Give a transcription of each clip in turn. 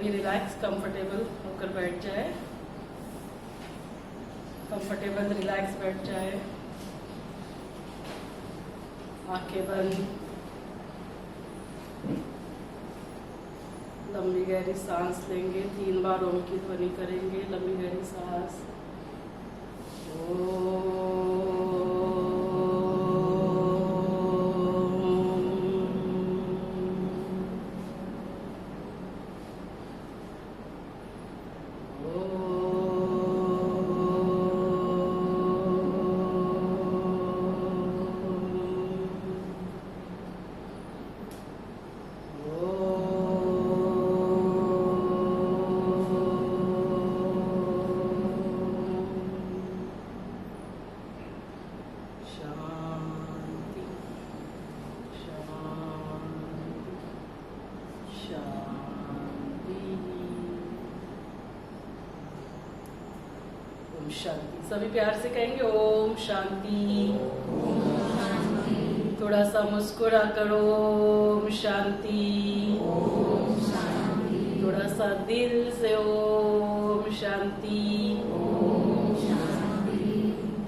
अभी relax comfortable होकर बैठ जाए, कंफर्टेबल रिलैक्स बैठ जाए, आंखें बंद, लंबी गहरी सांस लेंगे, 3 बार ओम की ध्वनि करेंगे, लंबी गहरी सांस। शांति। सभी प्यार से कहेंगे ओम शांति। थोड़ा सा मुस्कुरा करो, ओम शांति। थोड़ा सा दिल से ओम शांति।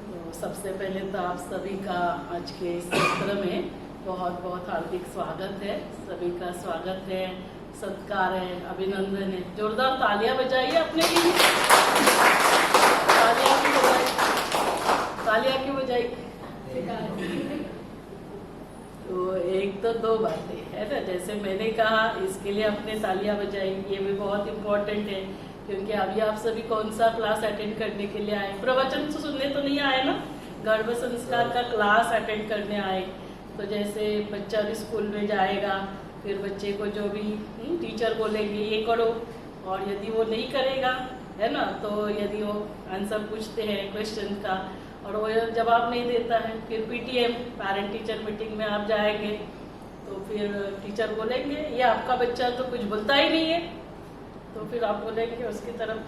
तो सबसे पहले तो आप सभी का आज के इस सत्र में बहुत बहुत हार्दिक स्वागत है। सभी का स्वागत है, सत्कार है, अभिनंदन है। जोरदार तालियां बजाइए अपने लिए। तालियां क्यों बजाई? तो एक तो 2 बातें है ना, जैसे मैंने कहा इसके लिए अपने तालियां बजाई, ये भी बहुत इम्पोर्टेंट है क्योंकि अभी आप सभी कौन सा क्लास अटेंड करने के लिए आए? प्रवचन तो सुनने तो नहीं आए ना, गर्भ संस्कार का क्लास अटेंड करने आए। तो जैसे बच्चा भी स्कूल में जाएगा, फिर बच्चे को जो भी टीचर बोलेंगे ये करो, और यदि वो नहीं करेगा है ना, तो यदि वो आंसर पूछते हैं क्वेश्चन का और वो जवाब नहीं देता है, फिर पीटीएम पेरेंट टीचर मीटिंग में आप जाएंगे तो फिर टीचर बोलेंगे ये आपका बच्चा तो कुछ बोलता ही नहीं है। तो फिर आप बोलेंगे उसकी तरफ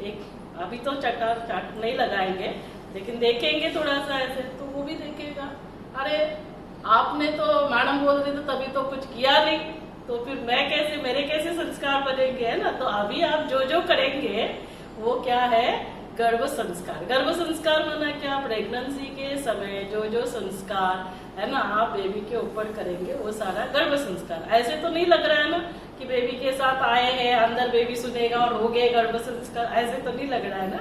एक, अभी तो चाट नहीं लगाएंगे लेकिन देखेंगे थोड़ा सा ऐसे, तो वो भी देखेगा अरे आपने तो मैडम बोल रही तो तभी तो कुछ किया नहीं, तो फिर मैं कैसे, मेरे कैसे संस्कार बनेंगे, है ना। तो अभी आप जो जो करेंगे वो क्या है? गर्भ संस्कार। गर्भ संस्कार माना क्या? प्रेगनेंसी के समय जो जो संस्कार है ना आप बेबी के ऊपर करेंगे वो सारा गर्भ संस्कार। ऐसे तो नहीं लग रहा है ना कि बेबी के साथ आए हैं, अंदर बेबी सुनेगा और हो गए गर्भ संस्कार, ऐसे तो नहीं लग रहा है ना।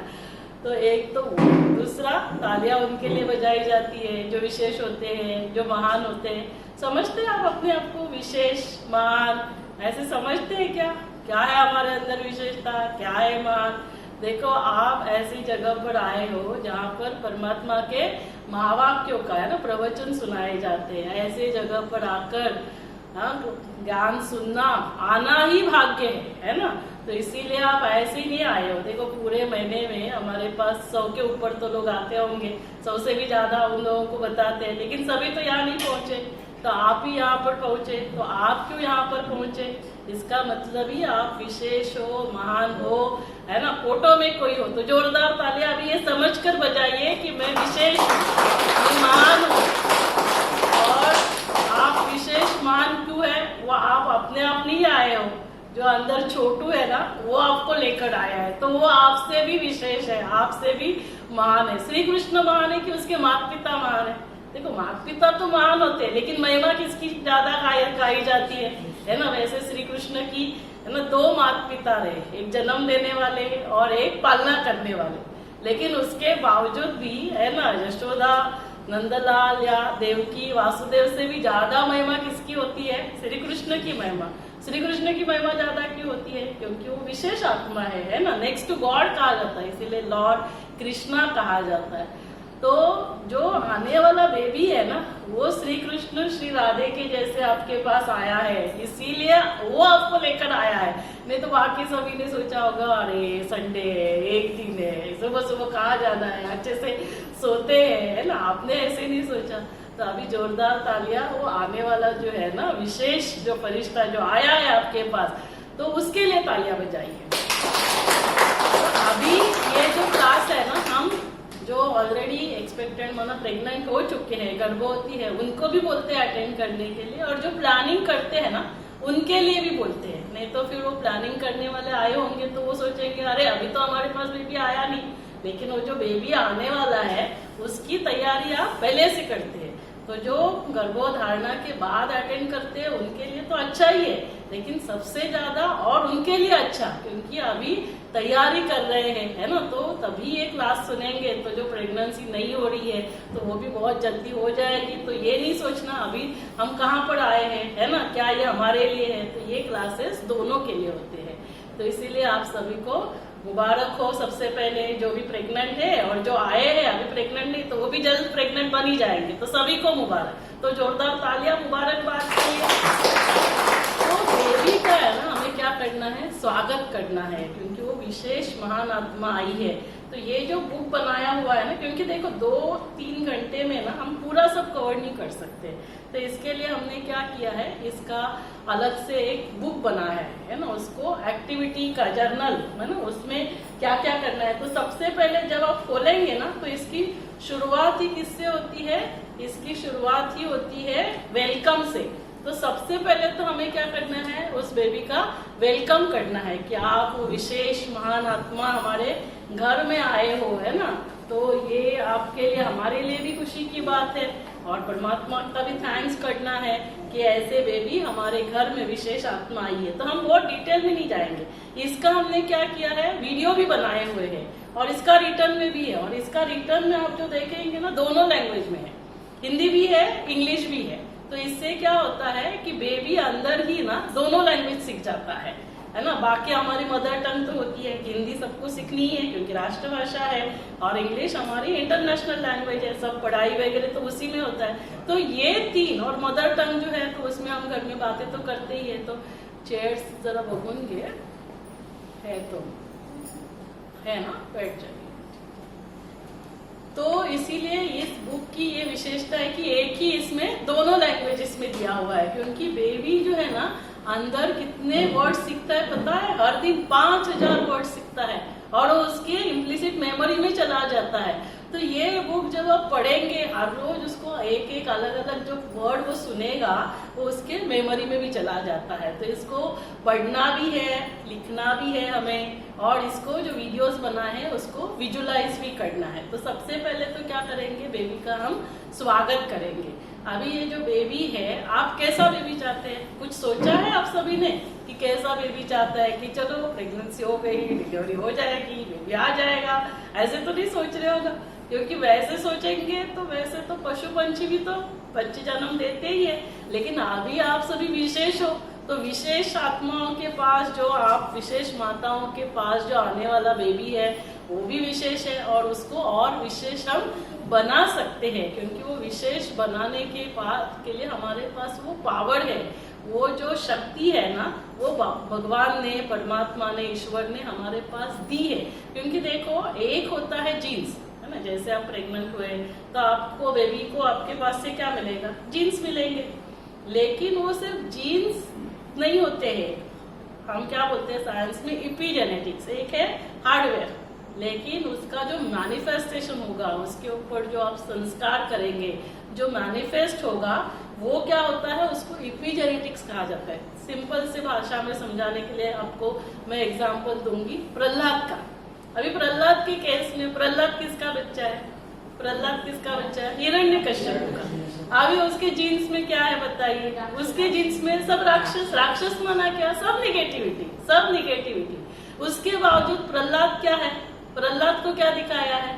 तो एक तो दूसरा, तालियां उनके लिए बजाई जाती है जो विशेष होते हैं, जो महान होते हैं। समझते हैं आप अपने आप को विशेष, महान, ऐसे समझते हैं क्या? क्या है हमारे अंदर विशेषता, क्या है महान? देखो आप ऐसी जगह पर आए हो जहाँ पर परमात्मा के महावाक्यों का है ना प्रवचन सुनाए जाते हैं। ऐसे जगह पर आकर ज्ञान सुनना आना ही भाग्य है ना। तो इसीलिए आप ऐसे ही नहीं आए हो। देखो पूरे महीने में हमारे पास 100 के ऊपर तो लोग आते होंगे, 100 से भी ज्यादा उन लोगों को बताते हैं, लेकिन सभी तो यहाँ नहीं पहुंचे। तो आप ही यहाँ पर पहुंचे, तो आप क्यों यहाँ पर पहुंचे? इसका मतलब ही आप विशेष हो, महान हो, है ना। फोटो में कोई हो तो जोरदार तालियां अभी ये समझकर बजाइए कि मैं विशेष हूँ, महान हूँ। और आप विशेष महान क्यों है? वो आप अपने आप नहीं आए हो, जो अंदर छोटू है ना वो आपको लेकर आया है, तो वो आपसे भी विशेष है, आपसे भी महान है। श्री कृष्ण महान है कि उसके माता पिता महान है? देखो माता पिता तो महान होते हैं, लेकिन महिमा किसकी ज्यादा गाई जाती है ना। वैसे श्री कृष्ण की है ना 2 माता पिता रहे, एक जन्म देने वाले और एक पालना करने वाले, लेकिन उसके बावजूद भी है ना यशोदा, नंदलाल या देवकी, वासुदेव से भी ज्यादा महिमा किसकी होती है? श्री कृष्ण की महिमा। श्री कृष्ण की महिमा ज्यादा क्यों होती है? क्योंकि वो विशेष आत्मा है ना, नेक्स्ट टू गॉड कहा जाता है, इसीलिए लॉर्ड कृष्णा कहा जाता है। तो जो आने वाला बेबी है ना वो श्री कृष्ण श्री राधे के जैसे आपके पास आया है, इसीलिए वो आपको लेकर आया है। नहीं तो बाकी सभी ने सोचा होगा अरे संडे है, एक दिन है, सुबह सुबह कहाँ जाना है, अच्छे से सोते हैं, है ना। आपने ऐसे नहीं सोचा। तो अभी जोरदार तालियां वो आने वाला जो है ना विशेष जो फरिश्ता जो आया है आपके पास, तो उसके लिए तालियां बजाइए। अभी ये जो क्लास है ना, हम जो ऑलरेडी एक्सपेक्टेड मतलब प्रेग्नेंट हो चुके हैं, गर्भवती है, उनको भी बोलते हैं अटेंड करने के लिए, और जो प्लानिंग करते हैं ना उनके लिए भी बोलते हैं। नहीं तो फिर वो प्लानिंग करने वाले आए होंगे तो वो सोचेंगे अरे अभी तो हमारे पास बेबी आया नहीं, लेकिन वो जो बेबी आने वाला है उसकी तैयारी आप पहले से करते हैं। तो जो गर्भधारणा के बाद अटेंड करते हैं उनके लिए तो अच्छा ही है, लेकिन सबसे ज्यादा और उनके लिए अच्छा, क्योंकि अभी तैयारी कर रहे हैं, है ना। तो तभी ये क्लास सुनेंगे तो जो प्रेगनेंसी नहीं हो रही है तो वो भी बहुत जल्दी हो जाएगी। तो ये नहीं सोचना अभी हम कहाँ पर आए हैं, है ना, क्या ये हमारे लिए है। तो ये क्लासेस दोनों के लिए होते हैं। तो इसीलिए आप सभी को मुबारक हो सबसे पहले, जो भी प्रेग्नेंट है और जो आए हैं अभी प्रेग्नेंट नहीं तो वो भी जल्द प्रेग्नेंट बन ही जाएंगे। तो सभी को मुबारक। तो जोरदार तालियां मुबारकबाद के लिए। तो बेबी का है ना, हमें क्या करना है, स्वागत करना है, क्योंकि वो विशेष महान आत्मा आई है। तो ये जो बुक बनाया हुआ है ना, क्योंकि देखो 2-3 घंटे में ना हम पूरा सब कवर नहीं कर सकते, तो इसके लिए हमने क्या किया है, इसका अलग से एक बुक बनाया है ना, उसको एक्टिविटी का जर्नल है ना, उसमें क्या क्या करना है। तो सबसे पहले जब आप खोलेंगे ना तो इसकी शुरुआत ही किससे होती है, इसकी शुरुआत ही होती है वेलकम से। तो सबसे पहले तो हमें क्या करना है, उस बेबी का वेलकम करना है कि आप वो विशेष महान आत्मा हमारे घर में आए हो, है ना। तो ये आपके लिए हमारे लिए भी खुशी की बात है और परमात्मा का भी थैंक्स करना है कि ऐसे बेबी हमारे घर में विशेष आत्मा आई है। तो हम बहुत डिटेल में नहीं जाएंगे। इसका हमने क्या किया है, वीडियो भी बनाए हुए हैं और इसका रिटर्न में भी है। और इसका रिटर्न में आप जो देखेंगे ना, दोनों लैंग्वेज में है, हिंदी भी है इंग्लिश भी है। तो इससे क्या होता है कि बेबी अंदर ही ना दोनों लैंग्वेज सीख जाता है ना। बाकी हमारी मदर टंग तो होती है, हिंदी सबको सीखनी है क्योंकि राष्ट्रभाषा है, और इंग्लिश हमारी इंटरनेशनल लैंग्वेज है, सब पढ़ाई वगैरह तो उसी में होता है। तो ये 3 और मदर टंग जो है तो उसमें हम घर में बातें तो करते ही है। तो चेयर्स जरा बघूंगे है तो है ना, बैठ जाइए। तो इसीलिए इस बुक की ये विशेषता है कि एक ही इसमें दोनों लैंग्वेजेस में दिया हुआ है, क्योंकि बेबी जो है ना अंदर कितने वर्ड सीखता है पता है, हर दिन 5000 वर्ड सीखता है और वो उसके इम्प्लिसिट मेमोरी में चला जाता है। तो ये बुक जब आप पढ़ेंगे हर रोज उसको एक एक अलग अलग जो वर्ड वो सुनेगा वो उसके मेमोरी में भी चला जाता है। तो इसको पढ़ना भी है, लिखना भी है हमें, और इसको जो वीडियोस बनाए हैं उसको विजुलाइज भी करना है। तो सबसे पहले तो क्या करेंगे, बेबी का हम स्वागत करेंगे। अभी ये जो बेबी है, आप कैसा बेबी चाहते हैं, कुछ सोचा है आप सभी ने कि कैसा बेबी चाहता है कि चलो प्रेगनेंसी हो गई, डिलीवरी हो जाएगी, बेबी आ जाएगा, ऐसे तो नहीं सोच रहे होगा। क्योंकि वैसे सोचेंगे तो वैसे तो पशु पंछी भी तो बच्चे जन्म देते ही है, लेकिन अभी आप सभी विशेष हो। तो विशेष आत्माओं के पास, जो आप विशेष माताओं के पास जो आने वाला बेबी है वो भी विशेष है, और उसको और विशेष हम बना सकते हैं, क्योंकि वो विशेष बनाने के लिए हमारे पास वो पावर है, वो जो शक्ति है ना, वो भगवान ने, परमात्मा ने, ईश्वर ने हमारे पास दी है। क्योंकि देखो, एक होता है जीन्स, है ना, जैसे आप प्रेग्नेंट हुए तो आपको बेबी को आपके पास से क्या मिलेगा, जीन्स मिलेंगे, लेकिन वो सिर्फ जीन्स नहीं होते हैं, हम क्या बोलते हैं साइंस में इपीजेनेटिक्स, एक है हार्डवेयर, लेकिन उसका जो मैनिफेस्टेशन होगा, उसके ऊपर जो आप संस्कार करेंगे, जो मैनिफेस्ट होगा, वो क्या होता है, उसको इपीजेनेटिक्स कहा जाता है। सिंपल से भाषा में समझाने के लिए आपको मैं एग्जांपल दूंगी प्रहलाद का। अभी प्रहलाद के केस में, प्रहलाद किसका बच्चा है, प्रहलाद किसका बच्चा है, हिरण्यकश्यप का। अभी उसके जीन्स में क्या है बताइए, उसके जीन्स में सब राक्षस, राक्षस माना क्या, सब निगेटिविटी, सब निगेटिविटी। उसके बावजूद प्रहलाद क्या है, प्रहलाद को क्या दिखाया है,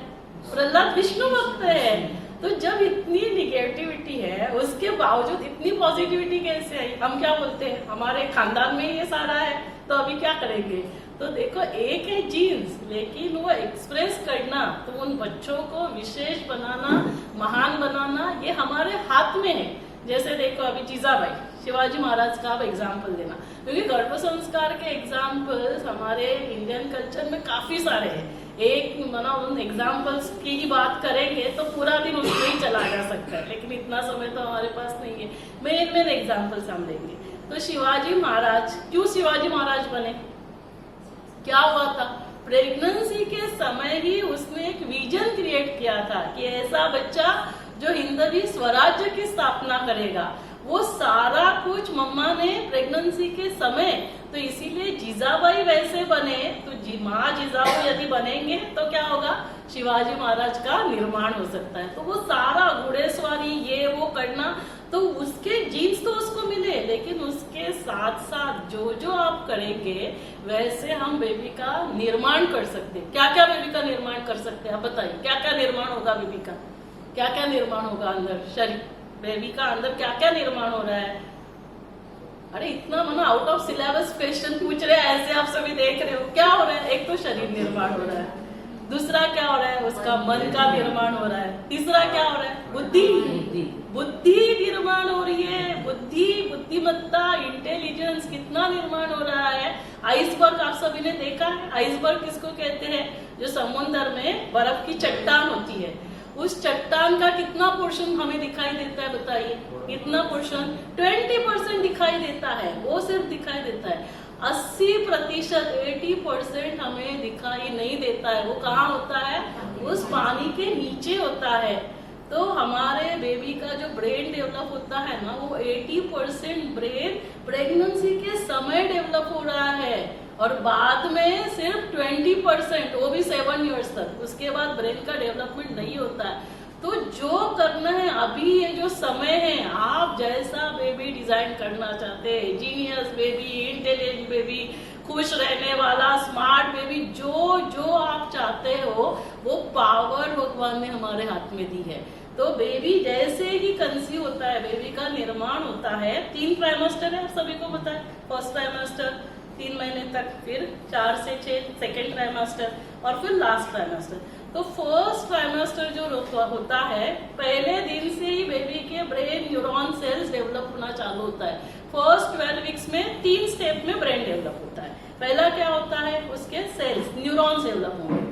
प्रहलाद विष्णु भक्त है। तो जब इतनी निगेटिविटी है उसके बावजूद इतनी पॉजिटिविटी कैसे आई, हम क्या बोलते हैं हमारे खानदान में ये सारा है, तो अभी क्या करेंगे। तो देखो, एक है जीन्स, लेकिन वो एक्सप्रेस करना, तो उन बच्चों को विशेष बनाना, महान बनाना, ये हमारे हाथ में है। जैसे देखो, अभी जीजाबाई, शिवाजी महाराज का आप एग्जाम्पल देना, क्योंकि गर्भ संस्कार के एग्जाम्पल्स हमारे इंडियन कल्चर में काफी सारे हैं। एक माना उन एग्जाम्पल्स की ही बात करेंगे तो पूरा दिन उसमें ही चला जा सकता है, लेकिन इतना समय तो हमारे पास नहीं है। मेन एग्जाम्पल्स हम देंगे। तो शिवाजी महाराज, क्यों शिवाजी महाराज बने, क्या हुआ था, प्रेगनेंसी के समय ही उसने एक विजन क्रिएट किया था कि ऐसा बच्चा जो हिंदवी स्वराज्य की स्थापना करेगा, वो सारा कुछ मम्मा ने प्रेगनेंसी के समय, तो इसीलिए जीजाबाई वैसे बने तो माँ जिजाऊ यदि बनेंगे तो क्या होगा, शिवाजी महाराज का निर्माण हो सकता है। तो वो सारा घोड़ेसवारी ये वो करना, तो उसके जीन्स तो उसको मिले, लेकिन उसके साथ साथ जो जो आप करेंगे वैसे हम बेबी का निर्माण कर सकते हैं। क्या क्या बेबी का निर्माण कर सकते हैं आप बताइए, क्या क्या निर्माण होगा बेबी का, क्या क्या निर्माण होगा अंदर शरीर, बेबी का अंदर क्या क्या निर्माण हो रहा है। अरे इतना मना आउट ऑफ सिलेबस क्वेश्चन पूछ रहे हैं, ऐसे आप सभी देख रहे हो। क्या हो रहा है, एक तो शरीर निर्माण हो रहा है, दूसरा क्या हो रहा है, उसका मन का निर्माण हो रहा है, तीसरा क्या हो रहा है, बुद्धि निर्माण हो रही है, बुद्धिमत्ता, इंटेलिजेंस कितना निर्माण हो रहा है। आइसबर्ग आप सभी ने देखा है, आइसबर्ग किसको कहते हैं, जो समुद्र में बर्फ की चट्टान होती है, उस चट्टान का कितना पोर्शन हमें दिखाई देता है बताइए, कितना पोर्शन, 20% दिखाई देता है, वो सिर्फ दिखाई देता है। 80%, 80% हमें दिखाई नहीं देता है। वो कहाँ होता है, उस पानी के नीचे होता है। तो हमारे बेबी का जो ब्रेन डेवलप होता है ना, वो 80% ब्रेन प्रेगनेंसी के समय डेवलप हो रहा है, और बाद में सिर्फ 20%, वो भी 7 इयर्स तक, उसके बाद ब्रेन का डेवलपमेंट नहीं होता है। तो जो करना है अभी, ये जो समय है, आप जैसा बेबी डिजाइन करना चाहते हैं, जीनियस बेबी, इंटेलिजेंट बेबी, खुश रहने वाला स्मार्ट बेबी, जो जो आप चाहते हो वो पावर भगवान ने हमारे हाथ में दी है। तो बेबी जैसे ही कंसीव होता है, बेबी का निर्माण होता है, 3 ट्राइमेस्टर है, आप सभी को पता है, फर्स्ट ट्राइमेस्टर 3 महीने तक, फिर 4 से 6 सेकेंड ट्राइमेस्टर, और फिर लास्ट ट्राइमेस्टर। तो फर्स्ट ट्राइमेस्टर जो होता है, पहले दिन से ही बेबी के ब्रेन न्यूरॉन सेल्स डेवलप होना चालू होता है। फर्स्ट 12 वीक्स में 3 स्टेप में ब्रेन डेवलप होता है। पहला क्या होता है, उसके सेल्स, न्यूरॉन्स डेवलप होंगे।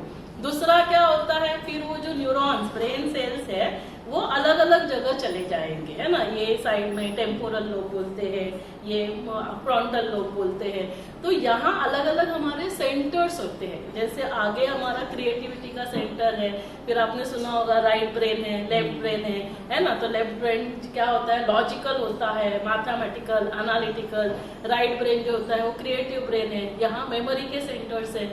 दूसरा क्या होता है, फिर वो जो न्यूरॉन्स, ब्रेन सेल्स है, वो अलग अलग जगह चले जाएंगे, है ना। ये साइड में टेम्पोरल लोब बोलते हैं, ये फ्रंटल लोब बोलते हैं। तो यहाँ अलग अलग हमारे सेंटर्स होते हैं। जैसे आगे हमारा क्रिएटिविटी का सेंटर है, फिर आपने सुना होगा राइट ब्रेन है, लेफ्ट ब्रेन है ना। तो लेफ्ट ब्रेन क्या होता है, लॉजिकल होता है, मैथमेटिकल, एनालिटिकल। राइट ब्रेन जो होता है वो क्रिएटिव ब्रेन है। यहाँ मेमोरी के सेंटर्स है।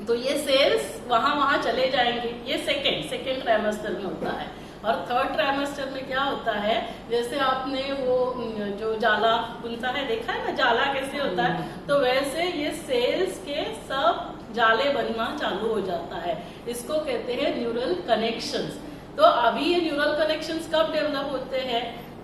तो ये सेल्स वहां चले जाएंगे। ये सेकेंड ट्राइमेस्टर में होता है। और थर्ड ट्राइमेस्टर में क्या होता है, जैसे आपने वो जो जाला बुनता है देखा है ना, जाला कैसे होता है, तो वैसे ये सेल्स के सब जाले बनना चालू हो जाता है। इसको कहते हैं न्यूरल कनेक्शंस। तो अभी ये न्यूरल कनेक्शंस कब डेवलप होते हैं,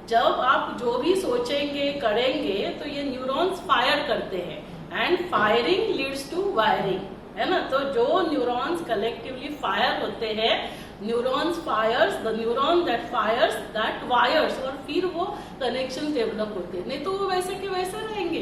जब आप जो भी सोचेंगे करेंगे तो ये न्यूरॉन्स फायर करते हैं, and firing leads to wiring, है ना। तो जो न्यूरॉन्स कलेक्टिवली फायर होते हैं, neurons fires, the neuron that fires that wires, और फिर वो कनेक्शन डेवलप होते हैं। नहीं तो वो वैसे के वैसे रहेंगे।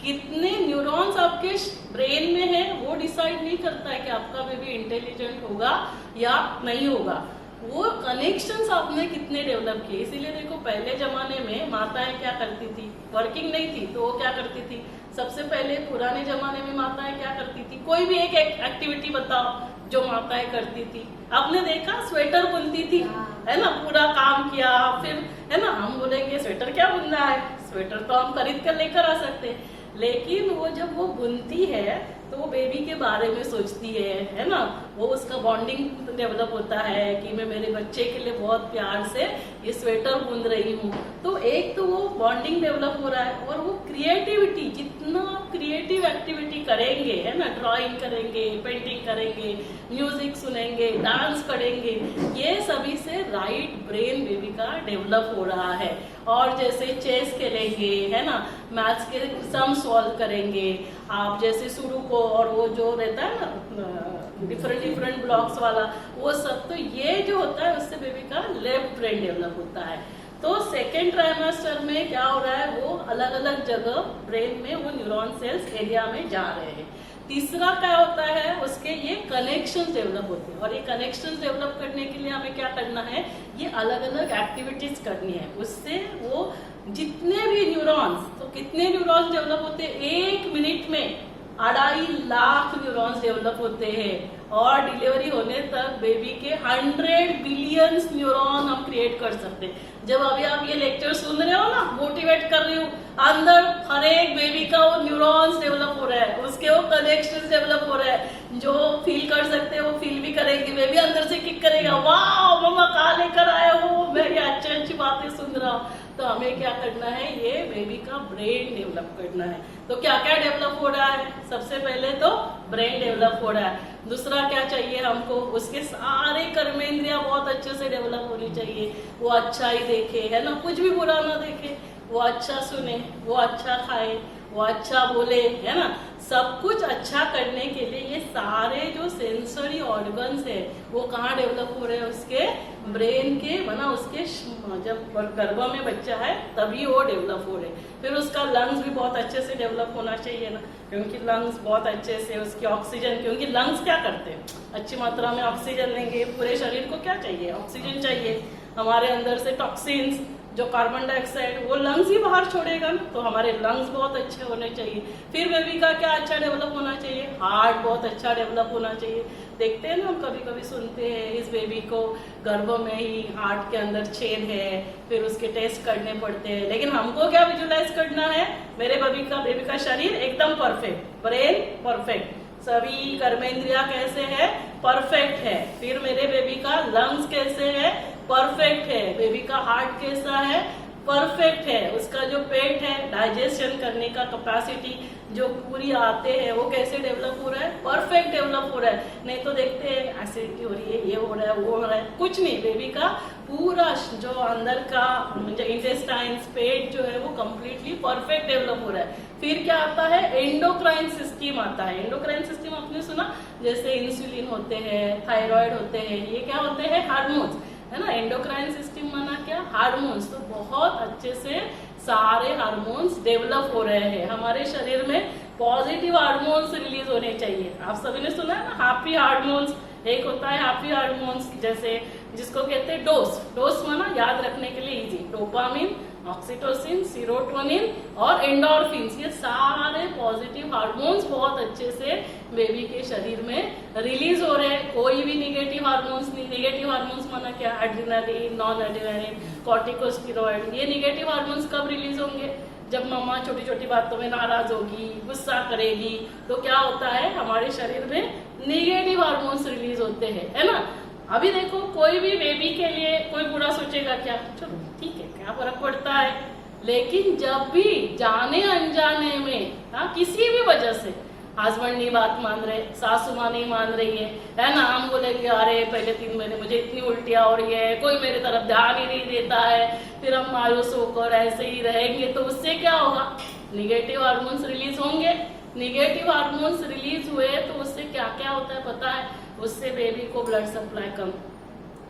कितने न्यूरॉन्स आपके ब्रेन में है वो डिसाइड नहीं करता है कि आपका बेबी इंटेलिजेंट होगा या नहीं होगा, वो कनेक्शंस आपने कितने डेवलप किए। इसीलिए देखो, पहले जमाने में माताएं क्या करती थी, वर्किंग नहीं थी तो वो क्या करती थी, सबसे पहले पुराने जमाने में माताएं क्या करती थी, कोई भी एक एक्टिविटी बताओ जो माताएं करती थी। आपने देखा, स्वेटर बुनती थी, है ना, पूरा काम किया। फिर है ना, हम बोलेंगे स्वेटर क्या बुनना है, स्वेटर तो हम खरीद कर लेकर आ सकते हैं। लेकिन वो जब वो बुनती है तो वो बेबी के बारे में सोचती है ना। वो उसका बॉन्डिंग डेवलप होता है कि मैं मेरे बच्चे के लिए बहुत प्यार से ये स्वेटर बुन रही हूँ। तो एक तो वो बॉन्डिंग डेवलप हो रहा है, और वो क्रिएटिविटी, जितना आप क्रिएटिव एक्टिविटी करेंगे, है ना, ड्राइंग करेंगे, पेंटिंग करेंगे, म्यूजिक सुनेंगे, डांस करेंगे, ये सभी से राइट ब्रेन बेबी का डेवलप हो रहा है। और जैसे चेस खेलेंगे, है ना, मैथ्स के सम सॉल्व करेंगे आप, जैसे सुडोकू और वो जो रहता है ना डिफरेंट ब्लॉक्स वाला, वो सब, तो ये जो होता है उससे बेबी का लेफ्ट ब्रेन डेवलप होता है। तो सेकेंड ट्राइमेस्टर में क्या हो रहा है, वो अलग अलग जगह ब्रेन में वो न्यूरॉन सेल्स एरिया में जा रहे हैं। तीसरा क्या होता है, उसके ये कनेक्शंस डेवलप होते हैं, और ये कनेक्शंस डेवलप करने के लिए हमें क्या करना है, ये अलग अलग एक्टिविटीज करनी है। उससे वो जितने भी न्यूरॉन्स, तो कितने न्यूरॉन्स डेवलप होते हैं, 1 मिनट में 2.5 लाख न्यूरॉन्स डेवलप होते हैं और डिलीवरी होने तक बेबी के 100 बिलियंस न्यूरॉन हम क्रिएट कर सकते हैं। जब अभी आप ये लेक्चर सुन रहे हो ना, मोटिवेट कर रही हूँ, अंदर हर एक बेबी का वो न्यूरॉन्स डेवलप हो रहा है, उसके वो कनेक्शंस डेवलप हो रहा है। जो फील कर सकते हैं वो फील भी करेगी, बेबी अंदर से किक करेगा, वाह मम्मा कहाँ लेकर आए हो, मैं ये अच्छी अच्छी बातें सुन रहा हूँ। तो हमें क्या करना है, ये बेबी का ब्रेन डेवलप करना है। तो क्या क्या डेवलप हो रहा है, सबसे पहले तो ब्रेन डेवलप हो रहा है। दूसरा क्या चाहिए हमको, उसके सारे कर्मेंद्रियां बहुत अच्छे से डेवलप होनी चाहिए। वो अच्छा ही देखे, है ना, कुछ भी बुरा ना देखे, वो अच्छा सुने, वो अच्छा खाए, वो अच्छा बोले, है ना। सब कुछ अच्छा करने के लिए ये सारे जो सेंसरी ऑर्गन्स है वो कहाँ डेवलप हो रहे हैं, उसके ब्रेन के, बना उसके जब गर्भ में बच्चा है तभी वो डेवलप हो रहे हैं। फिर उसका लंग्स भी बहुत अच्छे से डेवलप होना चाहिए ना, क्योंकि लंग्स बहुत अच्छे से उसकी ऑक्सीजन, क्योंकि लंग्स क्या करते हैं, अच्छी मात्रा में ऑक्सीजन लेंगे। पूरे शरीर को क्या चाहिए, ऑक्सीजन चाहिए। हमारे अंदर से टॉक्सिन्स, जो कार्बन डाइऑक्साइड, वो लंग्स ही बाहर छोड़ेगा ना, तो हमारे लंग्स बहुत अच्छे होने चाहिए। फिर बेबी का क्या अच्छा डेवलप होना चाहिए, हार्ट बहुत अच्छा डेवलप होना चाहिए। देखते हैं ना, हम कभी कभी सुनते हैं इस बेबी को गर्भ में ही हार्ट के अंदर छेद है, फिर उसके टेस्ट करने पड़ते हैं। लेकिन हमको क्या विजुलाइज करना है, मेरे बेबी का शरीर एकदम परफेक्ट, ब्रेन परफेक्ट, सभी कर्मेंद्रिया कैसे है, परफेक्ट है। फिर मेरे बेबी का लंग्स कैसे है, परफेक्ट है। बेबी का हार्ट कैसा है, परफेक्ट है। उसका जो पेट है, डाइजेशन करने का कैपेसिटी जो पूरी आते हैं, वो कैसे डेवलप हो रहा है, परफेक्ट डेवलप हो रहा है। नहीं तो देखते हैं एसिडिटी हो रही है, ये हो रहा है, वो हो रहा है, कुछ नहीं। बेबी का पूरा जो अंदर का जो इंटेस्टाइन्स, पेट जो है वो कम्प्लीटली परफेक्ट डेवलप हो रहा है। फिर क्या आता है, एंडोक्राइन सिस्टम आता है। एंडोक्राइन सिस्टम आपने सुना, जैसे इंसुलिन होते हैं, थायराइड होते हैं, ये क्या होते हैं, हार्मोन्स, है ना। एंडोक्राइन सिस्टम माना क्या, हार्मोन्स। तो बहुत अच्छे से सारे हार्मोन्स डेवलप हो रहे हैं। हमारे शरीर में पॉजिटिव हार्मोन्स रिलीज होने चाहिए। आप सभी ने सुना है ना, हैप्पी हार्मोन्स। एक होता है हैप्पी हार्मोन्स, जैसे जिसको कहते हैं डोस। डोस माना याद रखने के लिए इजी, डोपामिन, ऑक्सीटोसिन, सीरोटोनिन और एंडोर्फिन्स, ये सारे पॉजिटिव हार्मोन्स बहुत अच्छे से बेबी के शरीर में रिलीज हो रहे हैं। कोई भी निगेटिव हार्मोन्स नहीं। निगेटिव हार्मोन्स माना क्या, एड्रेनालिन, नॉन एड्रेनालिन, कॉर्टिकोस्टेरॉइड। ये निगेटिव हार्मोन्स कब रिलीज होंगे, जब मम्मा छोटी छोटी बातों में नाराज होगी, गुस्सा करेगी, तो क्या होता है, हमारे शरीर में निगेटिव हार्मोन्स रिलीज होते हैं, है ना। अभी देखो, कोई भी बेबी के लिए कोई बुरा सोचेगा क्या, चलो ठीक है, क्या फर्क पड़ता है। लेकिन जब भी जाने अनजाने में, हाँ, किसी भी वजह से हस्बैंड नहीं बात मान रहे, सासू माँ नहीं मान रही है ना, हम बोलेंगे अरे पहले 3 महीने मुझे इतनी उल्टियाँ हो रही है, कोई मेरी तरफ ध्यान ही नहीं देता है, फिर हम मायूस होकर ऐसे ही रहेंगे, तो उससे क्या होगा, निगेटिव हार्मोन्स रिलीज होंगे। निगेटिव हार्मोन्स रिलीज हुए तो उससे क्या क्या होता है पता है, उससे बेबी को ब्लड सप्लाई कम,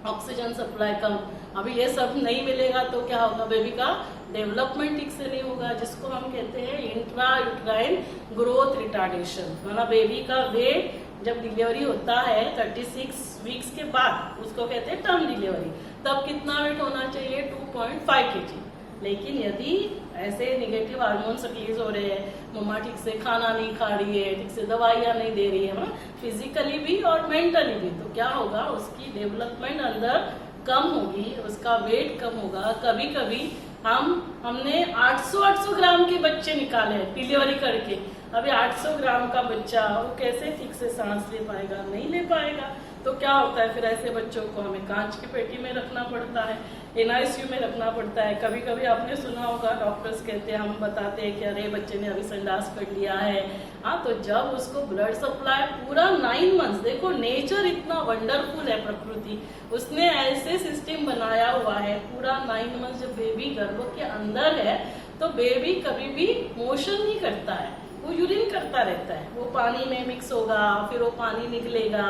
ऑक्सीजन सप्लाई कम। अभी ये सब नहीं मिलेगा तो क्या होगा, बेबी का डेवलपमेंट ठीक से नहीं होगा, जिसको हम कहते हैं इंट्रा यूट्राइन ग्रोथ रिटार्डेशन। मतलब बेबी का वेट जब डिलीवरी होता है 36 वीक्स के बाद, उसको कहते हैं टर्म डिलीवरी, तब कितना वेट होना चाहिए, 2.5 kg। लेकिन यदि ऐसे निगेटिव हार्मोन्स रिलीज हो रहे हैं, मम्मा ठीक से खाना नहीं खा रही है, ठीक से दवाइयाँ नहीं दे रही है, फिजिकली भी और मेंटली भी, तो क्या होगा, उसकी डेवलपमेंट अंदर कम होगी, उसका वेट कम होगा। कभी कभी हमने 800 ग्राम के बच्चे निकाले हैं डिलीवरी करके। अभी 800 ग्राम का बच्चा वो कैसे ठीक से सांस ले पाएगा, नहीं ले पाएगा। तो क्या होता है, फिर ऐसे बच्चों को हमें कांच की पेटी में रखना पड़ता है, NICU में रखना पड़ता है। कभी कभी आपने सुना होगा, डॉक्टर्स कहते हैं, हम बताते हैं कि अरे बच्चे ने अभी संडास कर लिया है, हाँ, तो जब उसको ब्लड सप्लाई पूरा 9 मंथ्स, देखो नेचर इतना वंडरफुल है, प्रकृति, उसने ऐसे सिस्टम बनाया हुआ है, पूरा 9 मंथ्स जब बेबी गर्भ के अंदर है तो बेबी कभी भी मोशन नहीं करता है, वो यूरिन करता रहता है, वो पानी में मिक्स होगा, फिर वो पानी निकलेगा,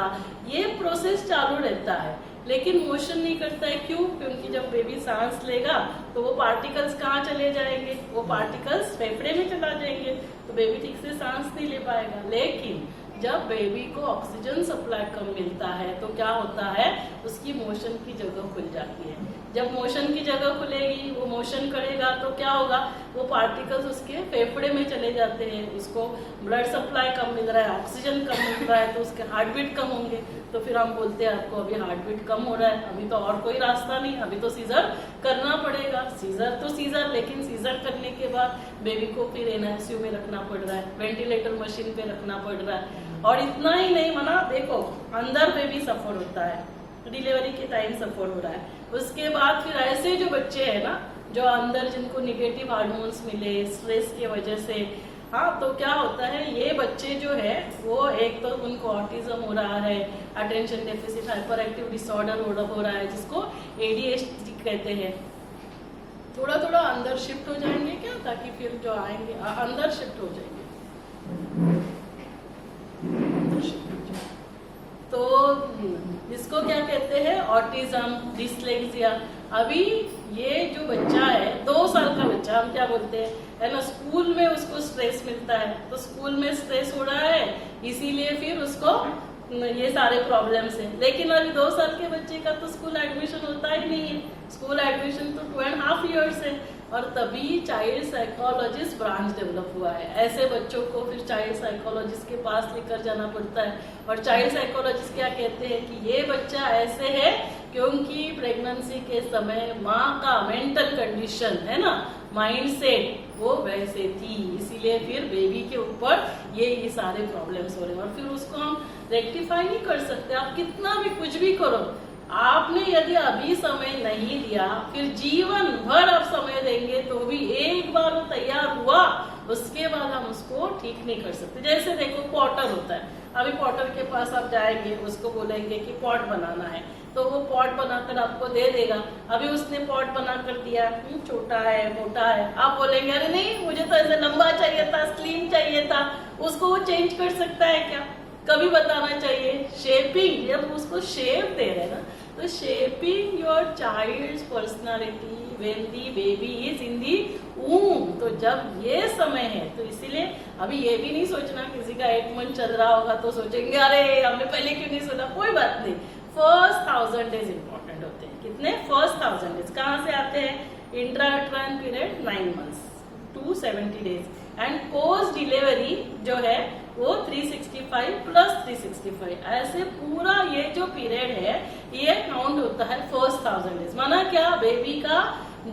ये प्रोसेस चालू रहता है, लेकिन मोशन नहीं करता है। क्यों? क्योंकि जब बेबी सांस लेगा तो वो पार्टिकल्स कहाँ चले जाएंगे, वो पार्टिकल्स फेफड़े में चला जाएंगे, तो बेबी ठीक से सांस नहीं ले पाएगा। लेकिन जब बेबी को ऑक्सीजन सप्लाई कम मिलता है तो क्या होता है, उसकी मोशन की जगह खुल जाती है। जब मोशन की जगह खुलेगी, वो मोशन करेगा तो क्या होगा, वो पार्टिकल्स उसके फेफड़े में चले जाते हैं, उसको ब्लड सप्लाई कम मिल रहा है, ऑक्सीजन कम मिल रहा है, तो उसके हार्ट बीट कम होंगे। तो फिर हम बोलते हैं आपको अभी हार्ट बीट कम हो रहा है, अभी तो और कोई रास्ता नहीं, अभी तो सीजर करना पड़ेगा। सीजर तो सीजर, लेकिन सीजर करने के बाद बेबी को फिर एनआईसीयू में रखना पड़ रहा है, वेंटिलेटर मशीन पे रखना पड़ रहा है। और इतना ही नहीं मना, देखो अंदर बेबी सफर होता है, डिलीवरी के टाइम सफर हो रहा है, उसके बाद फिर ऐसे जो बच्चे हैं ना, जो अंदर जिनको निगेटिव हार्मोन्स मिले स्ट्रेस की वजह से, हाँ, तो क्या होता है, ये बच्चे जो है वो एक तो उनको ऑटिज्म हो रहा है, attention deficit hyper active disorder हो रहा है, जिसको एडीएचडी कहते हैं। थोड़ा थोड़ा अंदर शिफ्ट हो जाएंगे क्या, ताकि फिर जो आएंगे अंदर शिफ्ट हो जाएंगे, अंदर शिफ्ट हो जाएंगे। तो इसको क्या कहते हैं, ऑटिज्म, डिसलेक्सिया। अभी ये जो बच्चा है 2 साल का बच्चा, हम क्या बोलते हैं, है ना, स्कूल में उसको स्ट्रेस मिलता है, तो स्कूल में स्ट्रेस हो रहा है, इसीलिए फिर उसको ये सारे प्रॉब्लम्स हैं। लेकिन अभी 2 साल के बच्चे का तो स्कूल एडमिशन होता ही नहीं है, स्कूल एडमिशन तो 2.5 years है, और तभी चाइल्ड साइकोलॉजिस्ट ब्रांच डेवलप हुआ है। ऐसे बच्चों को फिर चाइल्ड साइकोलॉजिस्ट के पास लेकर जाना पड़ता है, और चाइल्ड साइकोलॉजिस्ट क्या कहते हैं कि ये बच्चा ऐसे है क्योंकि प्रेगनेंसी के समय माँ का मेंटल कंडीशन है ना, माइंड सेट वो वैसे थी, इसीलिए फिर बेबी के ऊपर ये सारे प्रॉब्लम्स हो रहे हैं। और फिर उसको हम रेक्टिफाई नहीं कर सकते, आप कितना भी कुछ भी करो, आपने यदि अभी समय नहीं दिया, फिर जीवन भर आप समय देंगे तो भी एक बार वो तैयार हुआ, उसके बाद हम उसको ठीक नहीं कर सकते। जैसे देखो पॉटर होता है, अभी पॉटर के पास आप जाएंगे, उसको बोलेंगे कि पॉट बनाना है, तो वो पॉट बनाकर आपको दे देगा। अभी उसने पॉट बनाकर दिया, छोटा है मोटा है, आप बोलेंगे अरे नहीं मुझे तो ऐसे लंबा चाहिए था, स्लिम चाहिए था, उसको वो चेंज कर सकता है क्या, कभी बताना चाहिए। शेपिंग, जब उसको शेप दे रहे ना, तो shaping your child's personality when the baby is in the womb, तो जब ये समय है, तो इसीलिए अभी ये भी नहीं सोचना किसी का 8 month चल रहा होगा तो सोचेंगे अरे हमने पहले क्यों नहीं सुना, कोई बात नहीं। फर्स्ट 1000 days इंपॉर्टेंट होते हैं। कितने? फर्स्ट 1000 days कहाँ से आते हैं, intra-uterine period 9 months to 70 days, and post delivery जो है वो 365 प्लस 365, ऐसे पूरा ये जो पीरियड है ये काउंट होता है फर्स्ट 1000 days। माना क्या, बेबी का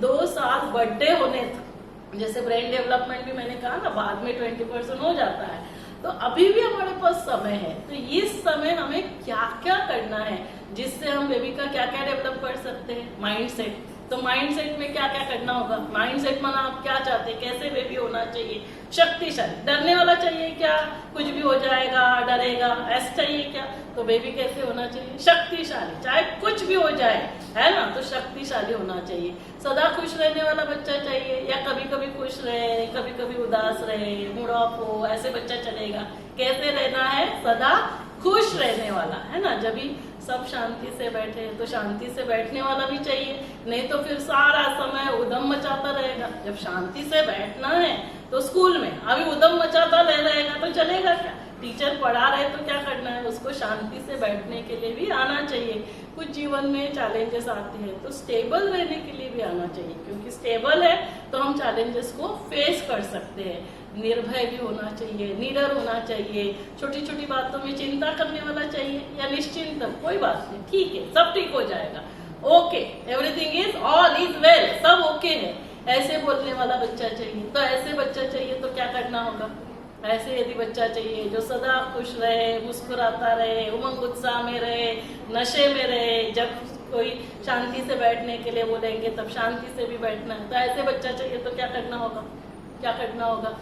2 साल बर्थडे होने तक, जैसे ब्रेन डेवलपमेंट भी मैंने कहा ना बाद में 20% हो जाता है, तो अभी भी हमारे पास समय है, तो इस समय हमें क्या क्या करना है जिससे हम बेबी का क्या क्या डेवलप कर सकते हैं। माइंड सेट, तो माइंड सेट में क्या क्या करना होगा, माइंड सेट माना आप क्या चाहते हैं, कैसे बेबी होना चाहिए, शक्तिशाली, डरने वाला चाहिए क्या, कुछ भी हो जाएगा डरेगा ऐसा चाहिए क्या, तो बेबी कैसे होना चाहिए, शक्तिशाली, चाहे कुछ भी हो जाए, है ना, तो शक्तिशाली होना चाहिए। सदा खुश रहने वाला बच्चा चाहिए, या कभी कभी खुश रहे कभी कभी उदास रहे, मूड ऑफ हो, ऐसे बच्चा चलेगा। कैसे रहना है, सदा खुश रहने वाला, है ना, जब भी सब शांति से बैठे तो शांति से बैठने वाला भी चाहिए, नहीं तो फिर सारा समय उधम मचाता रहेगा। जब शांति से बैठना है तो स्कूल में अभी उधम मचाता रहेगा तो चलेगा क्या, टीचर पढ़ा रहे तो क्या करना है, उसको शांति से बैठने के लिए भी आना चाहिए। कुछ जीवन में चैलेंजेस आते हैं तो स्टेबल रहने के लिए भी आना चाहिए, क्योंकि स्टेबल है तो हम चैलेंजेस को फेस कर सकते हैं। निर्भय भी होना चाहिए, निडर होना चाहिए, छोटी छोटी बातों में चिंता करने वाला चाहिए, या निश्चिंत कोई बात नहीं, ठीक है सब ठीक हो जाएगा, okay everything is all is well, सब ओके है, ऐसे बोलने वाला बच्चा चाहिए। तो ऐसे बच्चा चाहिए तो क्या करना होगा, ऐसे यदि बच्चा चाहिए जो सदा खुश रहे, मुस्कुराता रहे, उमंग उत्साह में रहे, नशे में रहे, जब कोई शांति से बैठने के लिए बोलेंगे तब शांति से भी बैठना है, तो ऐसे बच्चा चाहिए तो क्या करना होगा, क्या करना होगा।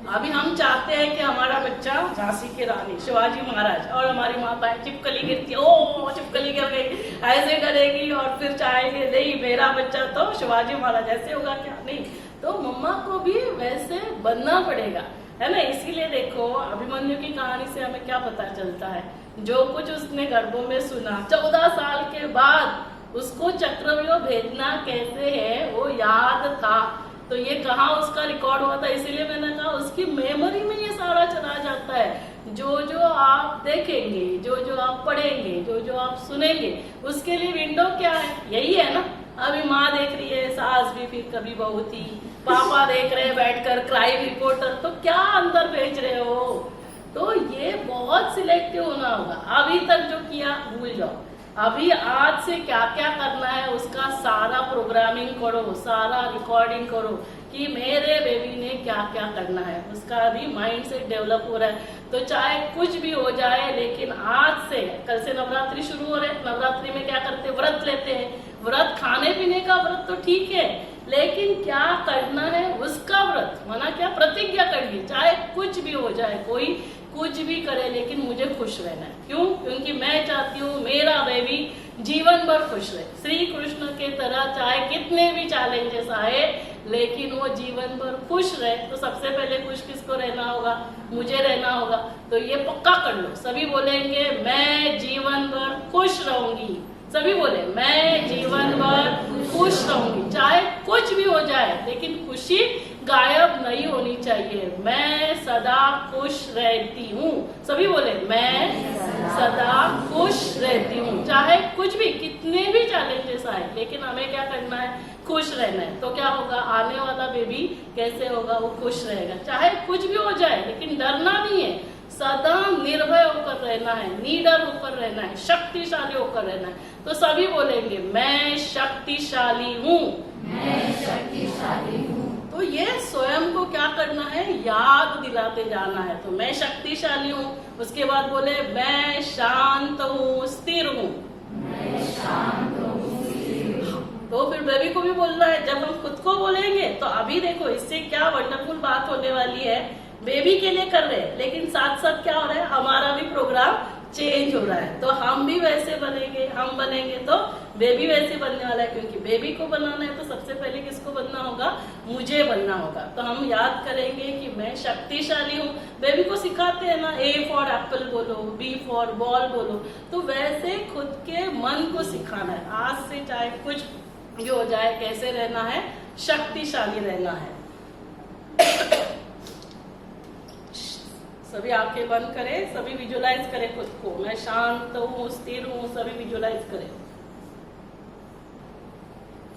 अभी हम चाहते हैं कि हमारा बच्चा झांसी के रानी शिवाजी महाराज, और हमारी माता चिपकली गिरती है, ओ चिपकली गिर गई, ऐसे करेगी, और फिर चाहेंगे नहीं मेरा बच्चा तो शिवाजी महाराज, ऐसे होगा क्या, नहीं, तो मम्मा को भी वैसे बनना पड़ेगा, है ना। इसीलिए देखो अभिमन्यु की कहानी से हमें क्या पता चलता है, जो कुछ उसने गर्भों में सुना 14 साल के बाद उसको चक्रव्यूह भेजना कैसे है वो याद था, तो ये कहाँ उसका रिकॉर्ड हुआ था, इसीलिए मैंने कहा उसकी मेमोरी में ये सारा चला जाता है। जो जो आप देखेंगे, जो जो आप पढ़ेंगे, जो जो आप सुनेंगे, उसके लिए विंडो क्या है, यही है ना। अभी माँ देख रही है, सास भी फिर कभी बहू थी, पापा देख रहे हैं बैठकर क्राइम रिपोर्टर, तो क्या अंदर भेज रहे हो? तो ये बहुत सिलेक्टिव होना होगा। अभी तक जो किया भूल जाओ, अभी आज से क्या क्या करना है उसका सारा प्रोग्रामिंग करो, सारा रिकॉर्डिंग करो कि मेरे बेबी ने क्या क्या करना है, उसका अभी माइंड सेट डेवलप हो रहा है। तो चाहे कुछ भी हो जाए, लेकिन आज से, कल से नवरात्रि शुरू हो रहे हैं, नवरात्रि में क्या करते हैं, व्रत लेते हैं। व्रत खाने पीने का व्रत तो ठीक है, लेकिन क्या करना है उसका व्रत, माना क्या प्रतिज्ञा करिए, चाहे कुछ भी हो जाए, कोई कुछ भी करे, लेकिन मुझे खुश रहना है। क्यों? क्योंकि मैं चाहती हूँ मेरा बेबी जीवन भर खुश रहे, श्री कृष्ण के तरह, चाहे कितने भी चैलेंजेस आए लेकिन वो जीवन भर खुश रहे। तो सबसे पहले खुश किसको रहना होगा? मुझे रहना होगा। तो ये पक्का कर लो, सभी बोलेंगे मैं जीवन भर खुश रहूंगी। सभी बोले मैं जीवन भर खुश रहूंगी, चाहे कुछ भी हो जाए, लेकिन खुशी गायब नहीं होनी चाहिए। मैं सदा खुश रहती हूँ। सभी बोले मैं सदा खुश रहती हूँ, चाहे कुछ भी, कितने भी चैलेंजेस आए, लेकिन हमें क्या करना है? खुश रहना है। तो क्या होगा? आने वाला बेबी कैसे होगा? वो खुश रहेगा, चाहे कुछ भी हो जाए, लेकिन डरना नहीं है, सदा निर्भय होकर रहना है, निडर होकर रहना है, शक्तिशाली होकर रहना है। तो सभी बोलेंगे मैं शक्तिशाली हूँ, मैं शक्तिशाली हूँ। तो ये स्वयं को क्या करना है? याद दिलाते जाना है। तो मैं शक्तिशाली हूँ, उसके बाद बोले मैं शांत हूँ, स्थिर हूँ, मैं शांत हूँ, स्थिर हूँ। तो फिर बेबी को भी बोलना है। जब हम खुद को बोलेंगे तो अभी देखो इससे क्या वंडरफुल बात होने वाली है। बेबी के लिए कर रहे हैं, लेकिन साथ साथ क्या हो रहा है, हमारा भी प्रोग्राम चेंज हो रहा है। तो हम भी वैसे बनेंगे, हम बनेंगे तो बेबी वैसे बनने वाला है। क्योंकि बेबी को बनाना है तो सबसे पहले किसको बनना होगा? मुझे बनना होगा। तो हम याद करेंगे कि मैं शक्तिशाली हूँ। बेबी को सिखाते हैं ना, ए फॉर एप्पल बोलो, बी फॉर बॉल बोलो, तो वैसे खुद के मन को सिखाना है। आज से चाहे कुछ भी हो जाए, कैसे रहना है? शक्तिशाली रहना है। सभी आंखें बंद करें, सभी विजुलाइज करें खुद को, मैं शांत हूँ, स्थिर हूँ, सभी विजुलाइज करें।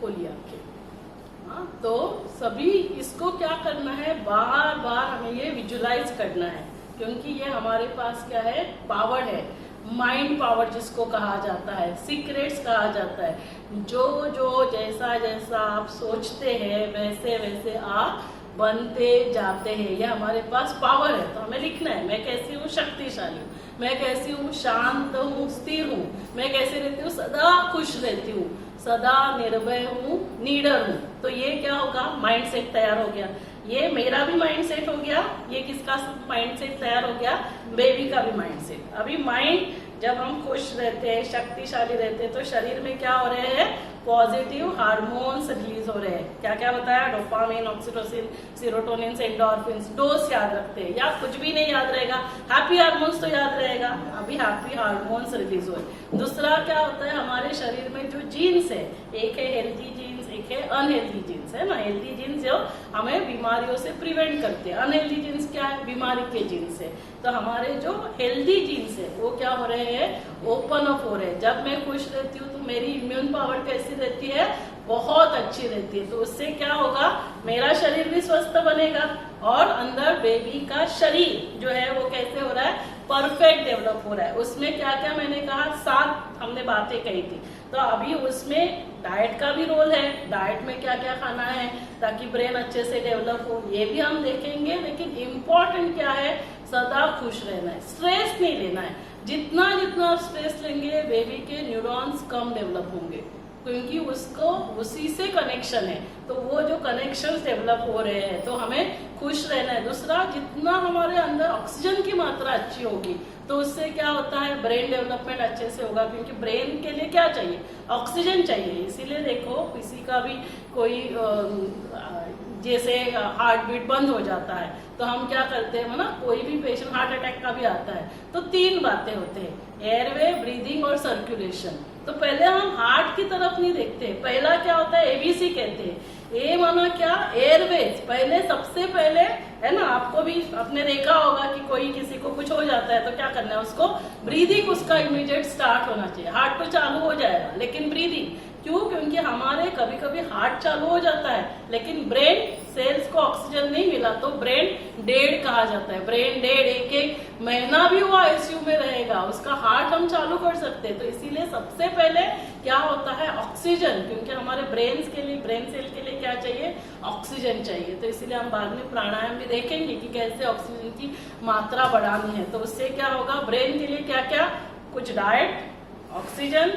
खोलिए आंखें। हाँ, तो सभी इसको क्या करना है? बार बार हमें ये विजुलाइज करना है, क्योंकि ये हमारे पास क्या है? पावर है, माइंड पावर जिसको कहा जाता है, सीक्रेट्स कहा जाता है। जो जो जैसा जैसा आप सोचते हैं वैसे वैसे आप बनते जाते हैं। ये हमारे पास पावर है। तो हमें लिखना है मैं कैसी हूँ? शक्तिशाली हूँ। मैं कैसी हूँ? शांत हूँ, स्थिर हूँ। मैं कैसे रहती हूँ? सदा खुश रहती हूँ, सदा निर्भय हूँ, निडर हूँ। तो ये क्या होगा? माइंड सेट तैयार हो गया। ये मेरा भी माइंड सेट हो गया। ये किसका माइंड सेट तैयार हो गया? बेबी का भी माइंड सेट। अभी माइंड जब हम खुश रहते हैं, शक्तिशाली रहते हैं, तो शरीर में क्या हो रहे हैं? पॉजिटिव हार्मोन्स रिलीज हो रहे हैं। क्या क्या बताया? Dopamine, oxytocin, serotonin, endorphins. Dose याद रखते हैं, या कुछ भी नहीं याद रहेगा, हैप्पी हार्मोन्स तो याद रहेगा। अभी हैप्पी हार्मोन्स रिलीज हो रहे। दूसरा क्या होता है? हमारे शरीर में जो जीन्स है, एक है हेल्थी जीन्स, एक है अनहेल्थी जीन्स, है ना। हेल्थी जीन्स जो हमें बीमारियों से प्रिवेंट करते हैं, अनहेल्थी जीन्स क्या है? बीमारी के जीन्स है। तो हमारे जो हेल्दी जीन्स है वो क्या हो रहे हैं? ओपन अप हो रहे हैं। जब मैं खुश रहती हूँ तो मेरी इम्यून पावर कैसी रहती है? बहुत अच्छी रहती है। तो उससे क्या होगा? मेरा शरीर भी स्वस्थ बनेगा, और अंदर बेबी का शरीर जो है वो कैसे हो रहा है? परफेक्ट डेवलप हो रहा है। उसमें क्या क्या मैंने कहा? 7 हमने बातें कही थी। तो अभी उसमें डाइट का भी रोल है। डाइट में क्या क्या खाना है ताकि ब्रेन अच्छे से डेवलप हो, ये भी हम देखेंगे। लेकिन इम्पोर्टेंट क्या है? सदा खुश रहना है, स्ट्रेस नहीं लेना है। जितना जितना आप स्ट्रेस लेंगे, बेबी के न्यूरॉन्स कम डेवलप होंगे, क्योंकि उसको उसी से कनेक्शन है। तो वो जो कनेक्शंस डेवलप हो रहे हैं, तो हमें खुश रहना है। दूसरा, जितना हमारे अंदर ऑक्सीजन की मात्रा अच्छी होगी, तो उससे क्या होता है? ब्रेन डेवलपमेंट अच्छे से होगा। क्योंकि ब्रेन के लिए क्या चाहिए? ऑक्सीजन चाहिए। इसीलिए देखो किसी का भी कोई जैसे हार्ट बीट बंद हो जाता है तो हम क्या करते हैं ना, कोई भी पेशेंट हार्ट अटैक का भी आता है तो 3 बातें होते हैं, एयरवे, ब्रीदिंग और सर्कुलेशन। तो पहले हम हार्ट की तरफ नहीं देखते। पहला क्या होता है? एबीसी कहते हैं। ए माना क्या? एयरवेज। पहले सबसे पहले, है ना, आपको भी आपने देखा होगा कि कोई किसी को कुछ हो जाता है तो क्या करना है? उसको ब्रीदिंग, उसका इमीडिएट स्टार्ट होना चाहिए। हार्ट तो चालू हो जाएगा, लेकिन ब्रीदिंग क्यों? क्योंकि हमारे कभी कभी हार्ट चालू हो जाता है लेकिन ब्रेन सेल्स को ऑक्सीजन नहीं मिला तो ब्रेन डेड कहा जाता है। ब्रेन डेड, एक एक महीना भी वो आईसीयू में रहेगा, उसका हार्ट हम चालू कर सकते हैं। तो इसीलिए सबसे पहले क्या होता है, ऑक्सीजन, क्योंकि हमारे ब्रेन के लिए, ब्रेन सेल के लिए क्या चाहिए, ऑक्सीजन चाहिए। तो इसीलिए हम बाद में प्राणायाम भी देखेंगे कि कैसे ऑक्सीजन की मात्रा बढ़ानी है। तो उससे क्या होगा, ब्रेन के लिए क्या क्या, कुछ डाइट, ऑक्सीजन,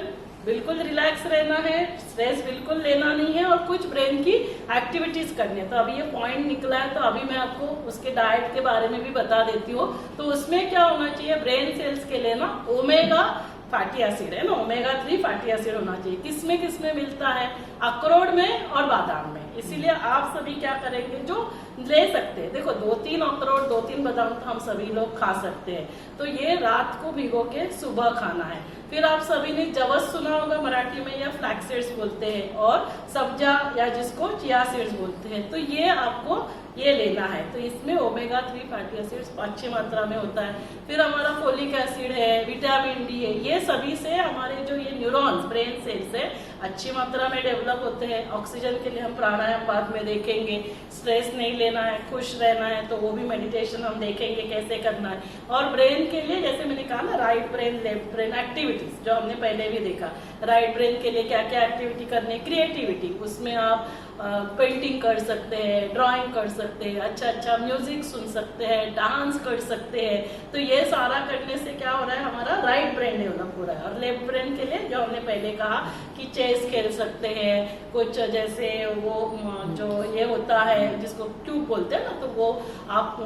बिल्कुल रिलैक्स रहना है, स्ट्रेस बिल्कुल लेना नहीं है और कुछ ब्रेन की एक्टिविटीज करनी है। तो अभी ये पॉइंट निकला है तो अभी मैं आपको उसके डाइट के बारे में भी बता देती हूँ। तो उसमें क्या होना चाहिए, ब्रेन सेल्स के लिए ना ओमेगा फैटी एसिड है ना, ओमेगा 3 फैटी एसिड होना चाहिए। किसमें मिलता है, अखरोट में और बादाम में। इसीलिए आप सभी क्या करेंगे, जो ले सकते हैं, देखो 2-3 अखरोट 2-3 बादाम तो हम सभी लोग खा सकते हैं। तो ये रात को भिगो के सुबह खाना है। फिर आप सभी ने जवस सुना होगा मराठी में, या फ्लैक्स सीड्स बोलते हैं, और सब्जा या जिसको चिया सीड्स बोलते हैं। तो ये आपको ये लेना है। तो इसमें ओमेगा 3 फैटी एसिड्स अच्छी मात्रा में होता है। फिर हमारा फोलिक एसिड है, विटामिन डी है, ये सभी से हमारे जो ये न्यूरॉन्स, ब्रेन सेल्स है, अच्छी मात्रा में डेवलप होते हैं। ऑक्सीजन के लिए हम प्राणायाम बाद में देखेंगे। स्ट्रेस नहीं लेना है, खुश रहना है, तो वो भी मेडिटेशन हम देखेंगे कैसे करना है। और ब्रेन के लिए जैसे मैंने कहा ना, right brain left brain activities जो हमने पहले भी देखा, राइट ब्रेन के लिए क्या क्या एक्टिविटी करनी है, क्रिएटिविटी, उसमें आप पेंटिंग कर सकते हैं, ड्राइंग कर सकते हैं, अच्छा म्यूजिक सुन सकते हैं, डांस कर सकते हैं। तो ये सारा करने से क्या हो रहा है, हमारा राइट ब्रेन डेवलप हो रहा है। और लेफ्ट ब्रेन के लिए जो हमने पहले कहा कि चेस खेल सकते हैं, कुछ जैसे वो जो ये होता है जिसको क्यूब बोलते हैं ना, तो वो आप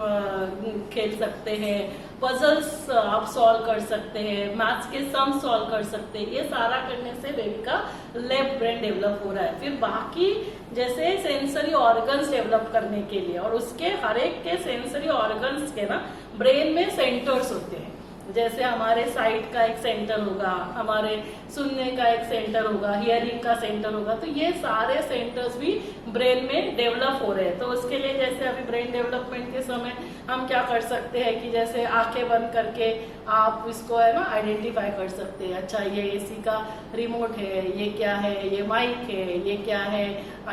खेल सकते हैं, पजल्स आप सॉल्व कर सकते हैं, मैथ्स के सम सॉल्व कर सकते हैं। ये सारा करने से बेबी का लेफ्ट ब्रेन डेवलप हो रहा है। फिर बाकी जैसे सेंसरी ऑर्गन्स डेवलप करने के लिए, और उसके हर एक के सेंसरी ऑर्गन्स के ना ब्रेन में सेंटर्स होते हैं। जैसे हमारे साइट का एक सेंटर होगा, हमारे सुनने का एक सेंटर होगा, हियरिंग का सेंटर होगा। तो ये सारे सेंटर्स भी ब्रेन में डेवलप हो रहे हैं। तो उसके लिए जैसे अभी ब्रेन डेवलपमेंट के समय हम क्या कर सकते हैं कि जैसे आंखें बंद करके आप इसको है ना आइडेंटिफाई कर सकते हैं। अच्छा, ये एसी का रिमोट है, ये क्या है, ये माइक है, ये क्या है,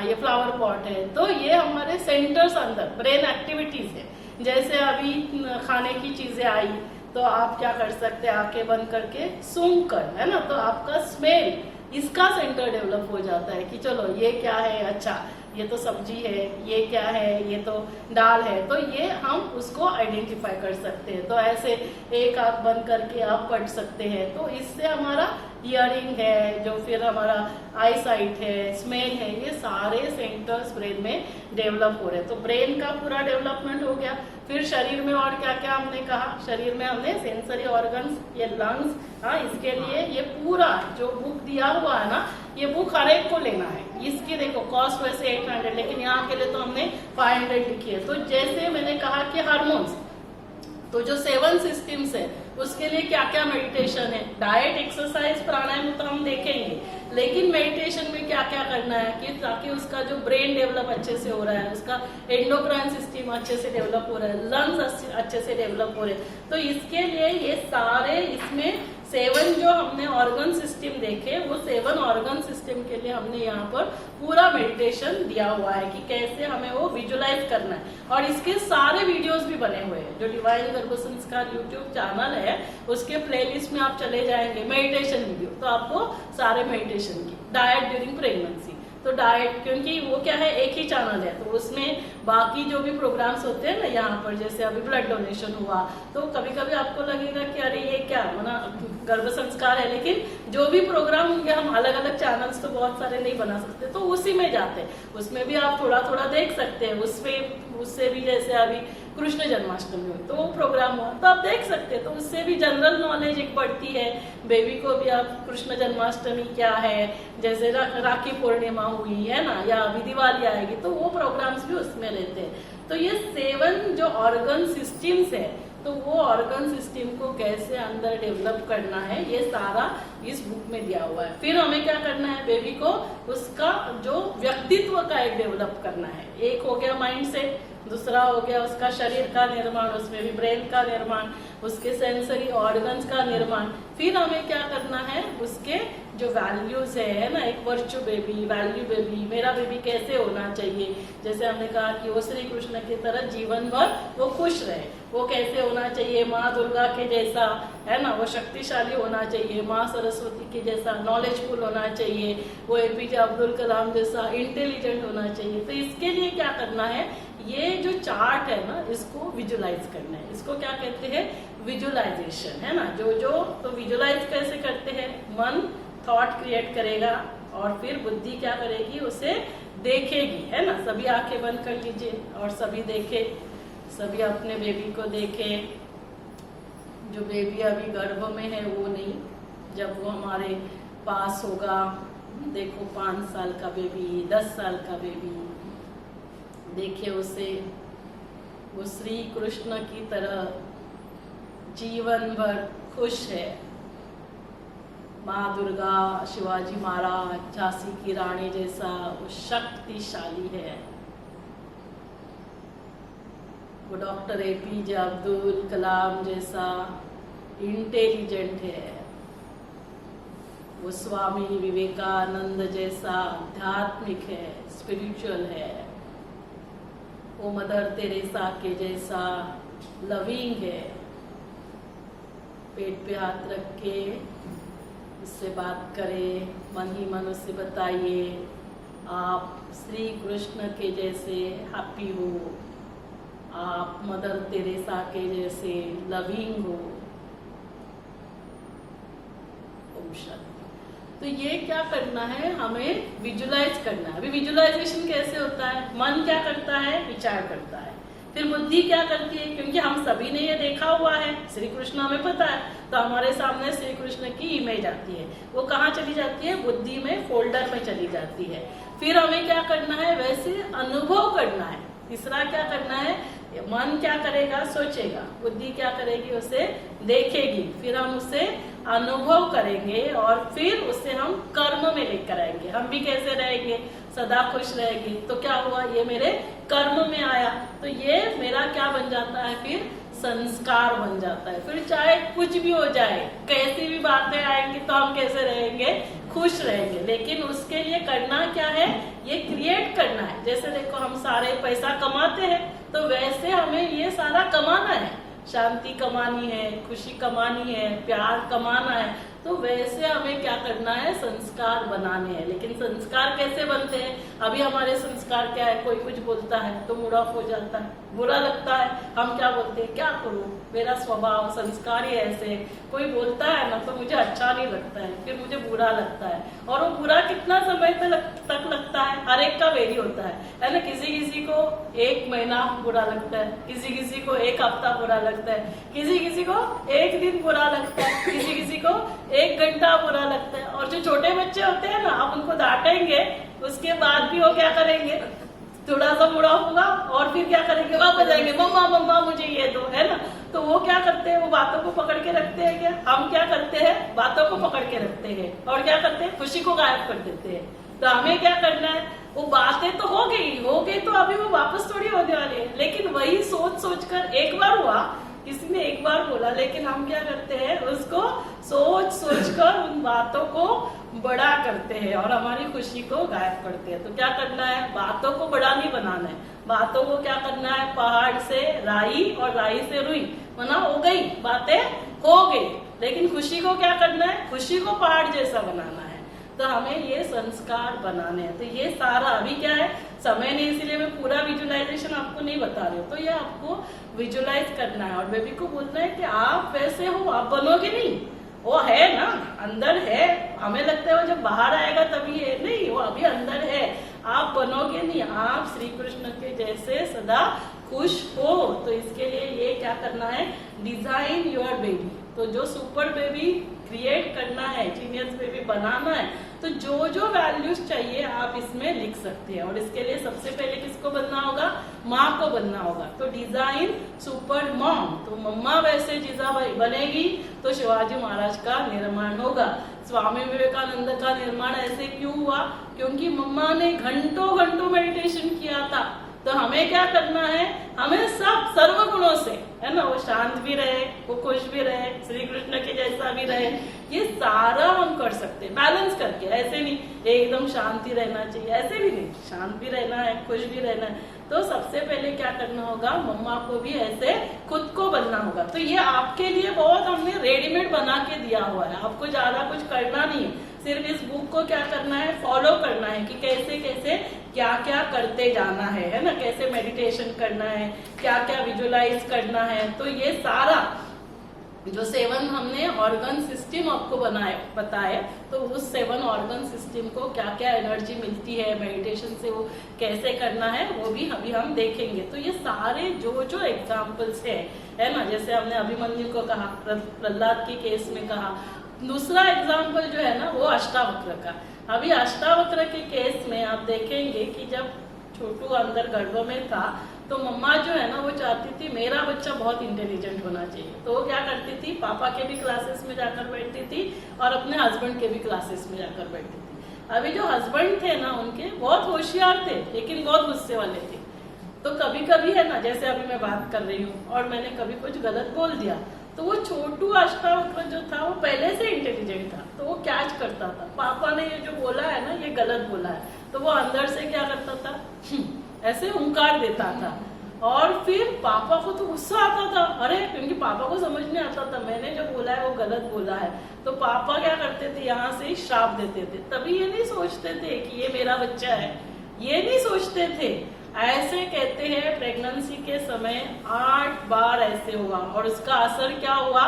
ये फ्लावर पॉट है। तो ये हमारे सेंटर्स अंदर ब्रेन एक्टिविटीज है। जैसे अभी खाने की चीजें आई तो आप क्या कर सकते हैं, आंखें बंद करके सूंघ कर, है ना, तो आपका स्मेल, इसका सेंटर डेवलप हो जाता है कि चलो ये क्या है, अच्छा ये तो सब्जी है, ये क्या है, ये तो दाल है। तो ये हम उसको आइडेंटिफाई कर सकते हैं। तो ऐसे एक आंख बंद करके आप पढ़ सकते हैं। तो इससे हमारा हियरिंग है, जो फिर हमारा आई साइट है, स्मेल है, ये सारे सेंटर्स ब्रेन में डेवलप हो रहे हैं। तो ब्रेन का पूरा डेवलपमेंट हो गया। फिर शरीर में और क्या क्या हमने कहा, शरीर में हमने सेंसरी ऑर्गन्स, ये लंग्स, हाँ, इसके लिए ये पूरा जो बुक दिया हुआ है ना, ये बुक हर एक को लेना है। इसकी देखो कॉस्ट वैसे 800, लेकिन यहाँ के लिए तो हमने 500 लिखी है। तो जैसे मैंने कहा कि हार्मोन्स, तो जो 7 सिस्टम्स है उसके लिए क्या क्या मेडिटेशन है, डाइट, एक्सरसाइज, प्राणायाम तो हम देखेंगे, लेकिन मेडिटेशन में क्या क्या करना है कि ताकि उसका जो ब्रेन डेवलप अच्छे से हो रहा है, उसका एंडोक्राइन सिस्टम अच्छे से डेवलप हो रहा है, लंग्स अच्छे से डेवलप हो रहे हैं। तो इसके लिए ये सारे, इसमें 7 जो हमने ऑर्गन सिस्टम देखे, वो 7 ऑर्गन सिस्टम के लिए हमने यहाँ पर पूरा मेडिटेशन दिया हुआ है कि कैसे हमें वो विजुलाइज करना है। और इसके सारे वीडियोस भी बने हुए हैं। जो डिवाइन गर्भ संस्कार यूट्यूब चैनल है, उसके प्लेलिस्ट में आप चले जाएंगे, मेडिटेशन वीडियो, तो आपको सारे मेडिटेशन की, डाइट ड्यूरिंग प्रेगनेंसी, तो डाइट, क्योंकि वो क्या है, एक ही चैनल है, तो उसमें बाकी जो भी प्रोग्राम्स होते हैं ना, यहाँ पर जैसे अभी ब्लड डोनेशन हुआ, तो कभी कभी आपको लगेगा कि अरे ये क्या, गर्भ संस्कार है, लेकिन जो भी प्रोग्राम होंगे हम अलग अलग चैनल्स तो बहुत सारे नहीं बना सकते, तो उसी में जाते हैं, उसमें भी आप थोड़ा थोड़ा देख सकते हैं। उससे भी जैसे अभी कृष्ण जन्माष्टमी हुई तो वो प्रोग्राम हुआ, तो आप देख सकते हैं। तो उससे भी जनरल नॉलेज एक बढ़ती है। बेबी को भी आप कृष्ण जन्माष्टमी क्या है, जैसे राखी पूर्णिमा हुई है ना, या अभी दिवाली आएगी, तो वो प्रोग्राम्स भी उसमें रहते हैं। तो ये 7 जो ऑर्गन सिस्टम्स है, तो वो ऑर्गन सिस्टम को कैसे अंदर डेवलप करना है, ये सारा इस बुक में दिया हुआ है। फिर हमें क्या करना है, बेबी को उसका जो व्यक्तित्व का एक डेवलप करना है। एक हो गया माइंड सेट, दूसरा हो गया उसका शरीर का निर्माण, उसमें भी ब्रेन का निर्माण, उसके सेंसरी ऑर्गन्स का निर्माण। फिर हमें क्या करना है, उसके जो वैल्यूज है ना, एक वर्चू बेबी, वैल्यू बेबी, मेरा बेबी कैसे होना चाहिए। जैसे हमने कहा कि वो श्री कृष्ण की तरह जीवन भर वो खुश रहे, वो कैसे होना चाहिए, माँ दुर्गा के जैसा, है ना, वो शक्तिशाली होना चाहिए, माँ सरस्वती के जैसा नॉलेजफुल होना चाहिए, वो एपीजे अब्दुल कलाम जैसा इंटेलिजेंट होना चाहिए। तो इसके लिए क्या करना है, ये जो चार्ट है ना, इसको विजुलाइज करना है। इसको क्या कहते हैं, विजुलाइजेशन, है ना। जो तो विजुलाइज कैसे करते हैं, मन थॉट क्रिएट करेगा और फिर बुद्धि क्या करेगी, उसे देखेगी, है ना। सभी आंखें बंद कर लीजिए और सभी देखे, सभी अपने बेबी को देखे। जो बेबी अभी गर्भ में है वो नहीं, जब वो हमारे पास होगा, देखो 5 साल का बेबी, 10 साल का बेबी, देखिए उसे, वो श्री कृष्ण की तरह जीवन भर खुश है। माँ दुर्गा, शिवाजी महाराज, झांसी की रानी जैसा वो शक्तिशाली है। वो डॉक्टर एपीजे अब्दुल कलाम जैसा इंटेलिजेंट है। वो स्वामी विवेकानंद जैसा आध्यात्मिक है, स्पिरिचुअल है। वो मदर तेरेसा के जैसा लविंग है। पेट पे हाथ रख के उससे बात करें, मन ही मन उससे बताइए आप श्री कृष्ण के जैसे हैप्पी हो, आप मदर तेरेसा के जैसे लविंग हो। ओम शांति। तो ये क्या करना है, हमें विजुलाइज करना है। अभी विजुलाइजेशन कैसे होता है, मन क्या करता है, विचार करता है, फिर बुद्धि क्या करती है, क्योंकि हम सभी ने ये देखा हुआ है, श्री कृष्ण हमें पता है, तो हमारे सामने श्री कृष्ण की इमेज आती है। वो कहाँ चली जाती है, बुद्धि में, फोल्डर में चली जाती है। फिर हमें क्या करना है, वैसे अनुभव करना है। तीसरा क्या करना है, मन क्या करेगा, सोचेगा, बुद्धि क्या करेगी, उसे देखेगी, फिर हम उसे अनुभव करेंगे और फिर उसे हम कर्म में लेकर आएंगे। हम भी कैसे रहेंगे, सदा खुश रहेंगे। तो क्या हुआ, ये मेरे कर्म में आया, तो ये मेरा क्या बन जाता है, फिर संस्कार बन जाता है। फिर चाहे कुछ भी हो जाए, कैसी भी बातें आएंगी, तो हम कैसे रहेंगे, खुश रहेंगे। लेकिन उसके लिए करना क्या है, ये क्रिएट करना है। जैसे देखो हम सारे पैसा कमाते हैं, तो वैसे हमें ये सारा कमाना है, शांति कमानी है, खुशी कमानी है, प्यार कमाना है। तो वैसे हमें क्या करना है, संस्कार बनाने हैं। लेकिन संस्कार कैसे बनते हैं, अभी हमारे संस्कार क्या है, कोई कुछ बोलता है तो मूड ऑफ हो जाता है, बुरा लगता है, हम क्या बोलते हैं, क्या करूं, मेरा स्वभाव संस्कार ही ऐसे। कोई बोलता है ना तो मुझे अच्छा नहीं लगता है, फिर मुझे बुरा लगता है। और वो बुरा कितना समय तक लगता है, हर एक का वेरी होता है ना। किसी किसी को 1 महीना बुरा लगता है, किसी किसी को 1 हफ्ता बुरा लगता है, किसी किसी को 1 दिन बुरा लगता है, किसी किसी को 1 घंटा बुरा लगता है। और जो छोटे बच्चे होते हैं ना, आप उनको डांटेंगे, उसके बाद भी वो क्या करेंगे, थोड़ा सा बुरा होगा और फिर क्या करेंगे, वापस जाएंगे, मम्मा मम्मा मुझे ये दो, है ना। तो वो क्या करते हैं, वो बातों को पकड़ के रखते हैं। क्या हम क्या करते हैं, बातों को पकड़ के रखते हैं और क्या करते हैं, खुशी को गायब कर देते हैं। तो हमें क्या करना है, वो बातें तो हो गई तो अभी वो वापस थोड़ी होने वाली है। लेकिन वही सोच सोच कर, एक बार हुआ, किसी ने एक बार बोला, लेकिन हम क्या करते हैं, उसको सोच सोच कर उन बातों को बड़ा करते हैं और हमारी खुशी को गायब करते हैं। तो क्या करना है, बातों को बड़ा नहीं बनाना है, बातों को क्या करना है, पहाड़ से राई और राई से रुई, मना हो गई, बातें हो गई। लेकिन खुशी को क्या करना है, खुशी को पहाड़ जैसा बनाना है। तो हमें ये संस्कार बनाने हैं। तो ये सारा अभी क्या है, समय नहीं, इसीलिए मैं पूरा विजुलाइजेशन आपको नहीं बता रही हूँ। तो ये आपको विजुलाइज करना है और बेबी को बोलना है कि आप वैसे हो, आप बनोगे नहीं, वो है ना, अंदर है। हमें लगता है वो जब बाहर आएगा तभी है, नहीं, वो अभी अंदर है। आप बनोगे नहीं, आप श्री कृष्ण के जैसे सदा खुश हो। तो इसके लिए ये क्या करना है, डिजाइन योर बेबी। तो जो सुपर बेबी क्रिएट करना है, जीनियस बेबी बनाना है, तो जो जो वैल्यूज चाहिए आप इसमें लिख सकते हैं। और इसके लिए सबसे पहले किसको बनना होगा, माँ को बनना होगा। तो डिजाइन सुपर मॉम, तो मम्मा वैसे जीजा बनेगी तो शिवाजी महाराज का निर्माण होगा। स्वामी विवेकानंद का निर्माण ऐसे क्यों हुआ, क्योंकि मम्मा ने घंटों घंटों मेडिटेशन किया था, तो हमें क्या करना है, हमें सब सर्व गुणों से, है ना, वो शांत भी रहे, वो खुश भी रहे, श्री कृष्ण के जैसा भी रहे, ये सारा हम कर सकते हैं बैलेंस करके। ऐसे नहीं एकदम शांति रहना चाहिए, ऐसे भी नहीं, शांत भी रहना है, खुश भी रहना है। तो सबसे पहले क्या करना होगा, मम्मा को भी ऐसे खुद को बनना होगा। तो ये आपके लिए बहुत हमने रेडीमेड बना के दिया हुआ है, आपको ज्यादा कुछ करना नहीं है, सिर्फ इस बुक को क्या करना है, फॉलो करना है कि कैसे कैसे क्या क्या करते जाना है ना, कैसे मेडिटेशन करना है, क्या क्या विजुलाइज करना है। तो ये सारा जो 7 हमने ऑर्गन सिस्टम आपको बताया, तो उस 7 ऑर्गन सिस्टम को क्या क्या एनर्जी मिलती है मेडिटेशन से, वो कैसे करना है, वो भी अभी हम देखेंगे। तो ये सारे जो एग्जाम्पल्स है ना, जैसे हमने अभिमन्यु को कहा, प्रहलाद के केस में कहा। दूसरा एग्जाम्पल जो है ना वो अष्टावक्र का। अभी अष्टावक्र के केस में आप देखेंगे कि जब छोटू अंदर गर्भ में था तो मम्मा जो है ना वो चाहती थी मेरा बच्चा बहुत इंटेलिजेंट होना चाहिए, तो वो क्या करती थी, पापा के भी क्लासेस में जाकर बैठती थी और अपने हस्बैंड के भी क्लासेस में जाकर बैठती थी। अभी जो हस्बैंड थे ना उनके बहुत होशियार थे लेकिन बहुत गुस्से वाले थे। तो कभी कभी है ना, जैसे अभी मैं बात कर रही हूँ और मैंने कभी कुछ गलत बोल दिया, तो वो छोटू अष्टावक्र जो था वो पहले से इंटेलिजेंट था, तो वो कैच करता था, पापा ने ये जो बोला है ना ये गलत बोला है, तो वो अंदर से क्या करता था, ऐसे हुंकार देता था। और फिर पापा को तो गुस्सा आता था, अरे क्योंकि पापा को समझ नहीं आता था मैंने जो बोला है वो गलत बोला है, तो पापा क्या करते थे, यहाँ से ही श्राप देते थे। तभी ये नहीं सोचते थे कि ये मेरा बच्चा है, ये नहीं सोचते थे। ऐसे कहते हैं प्रेगनेंसी के समय 8 बार ऐसे हुआ और उसका असर क्या हुआ,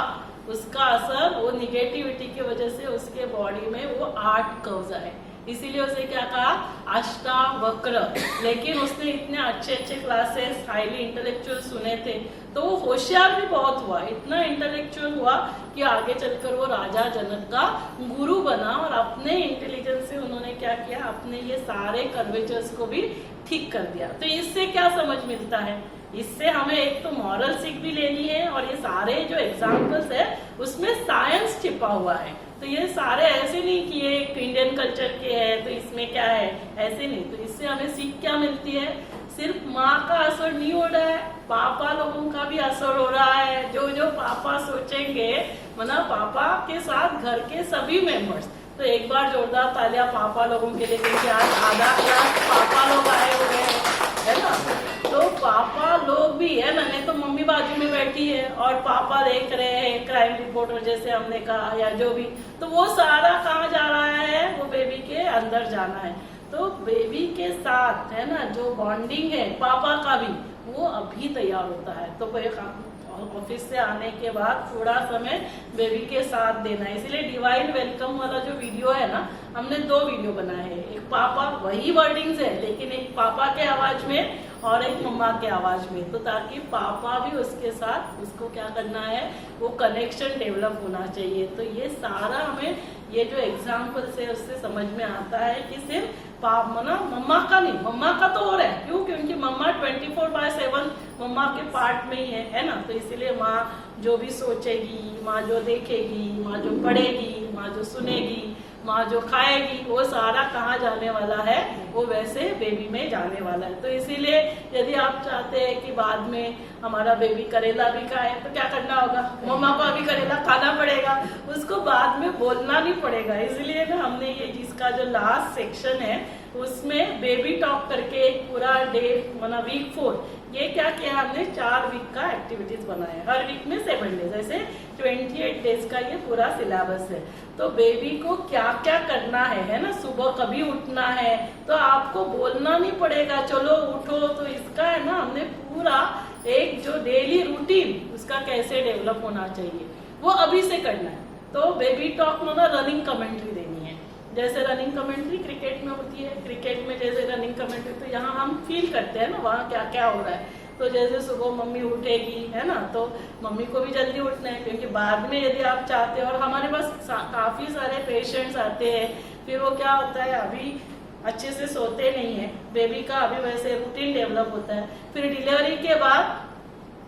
उसका असर वो निगेटिविटी की वजह से उसके बॉडी में वो 8 कर्व्स आए, इसीलिए उसे क्या कहा, अष्टावक्र। लेकिन उसने इतने अच्छे अच्छे क्लासेस, हाईली इंटेलेक्चुअल सुने थे, तो वो होशियार भी बहुत हुआ, इतना इंटेलेक्चुअल हुआ कि आगे चलकर वो राजा जनक का गुरु बना और अपने इंटेलिजेंस से उन्होंने क्या किया, अपने ये सारे कर्वेचर्स को भी ठीक कर दिया। तो इससे क्या समझ मिलता है, इससे हमें एक तो मॉरल सीख भी लेनी है और ये सारे जो एग्जाम्पल्स है उसमें साइंस छिपा हुआ है। तो ये सारे ऐसे नहीं कि ये इंडियन कल्चर के है तो इसमें क्या है, ऐसे नहीं। तो इससे हमें सीख क्या मिलती है, सिर्फ माँ का असर नहीं हो रहा है, पापा लोगों का भी असर हो रहा है। जो जो पापा सोचेंगे, मतलब पापा के साथ घर के सभी मेंबर्स। तो एक बार जोरदार तालियां पापा लोगों के लिए, क्योंकि आज आधा क्लास पापा लोग आए हुए हैं, है ना। तो पापा लोग भी है ना, नहीं तो मम्मी बाजू में बैठी है और पापा देख रहे हैं क्राइम रिपोर्टर जैसे हमने कहा या जो भी, तो वो सारा कहाँ जा रहा है, वो बेबी के अंदर जाना है। तो बेबी के साथ है ना जो बॉन्डिंग है पापा का भी, वो अभी तैयार होता है। तो ऑफिस से आने के बाद थोड़ा समय बेबी के साथ देना है। इसलिए डिवाइन वेलकम वाला जो वीडियो है ना, हमने 2 वीडियो बनाए हैं, एक पापा वही वर्डिंग्स है लेकिन एक पापा के आवाज में और एक मम्मा के आवाज में, तो ताकि पापा भी उसके साथ, उसको क्या करना है, वो कनेक्शन डेवलप होना चाहिए। तो ये सारा हमें ये जो एग्जाम्पल्स है उससे समझ में आता है कि सिर्फ मम्मा का नहीं, मम्मा का तो हो रहा है, क्यों, क्योंकि मम्मा 24/7 मम्मा के पार्ट में ही है ना। तो इसीलिए माँ जो भी सोचेगी, माँ जो देखेगी, माँ जो पढ़ेगी, माँ जो सुनेगी, माँ जो खाएगी, वो सारा कहाँ जाने वाला है, वो वैसे बेबी में जाने वाला है। तो इसीलिए यदि आप चाहते हैं कि बाद में हमारा बेबी करेला भी खाए, तो क्या करना होगा, मम्मा को अभी करेला खाना पड़ेगा, उसको बाद में बोलना नहीं पड़ेगा। इसलिए ना हमने ये जिसका जो लास्ट सेक्शन है उसमें बेबी टॉक करके एक पूरा डे, मतलब वीक 4, ये क्या किया हमने, 4 वीक का एक्टिविटीज बनाया, हर वीक में 7 डेज, ऐसे 28 डेज का ये पूरा सिलेबस है। तो बेबी को क्या क्या करना है ना, सुबह कभी उठना है, तो आपको बोलना नहीं पड़ेगा चलो उठो। तो इसका है ना हमने पूरा एक जो डेली रूटीन उसका कैसे डेवलप होना चाहिए वो अभी से करना है। तो बेबी टॉक में ना रनिंग कमेंट्री देनी है, जैसे रनिंग कमेंट्री क्रिकेट में होती है, क्रिकेट में जैसे रनिंग कमेंट्री, तो यहाँ हम फील करते हैं ना वहाँ क्या क्या हो रहा है। तो जैसे सुबह मम्मी उठेगी, है ना, तो मम्मी को भी जल्दी उठना है, क्योंकि बाद में यदि आप चाहते हो, और हमारे पास काफी सारे पेशेंट्स आते हैं, फिर वो क्या होता है, अभी अच्छे से सोते नहीं है, बेबी का अभी वैसे रूटीन डेवलप होता है, फिर डिलीवरी के बाद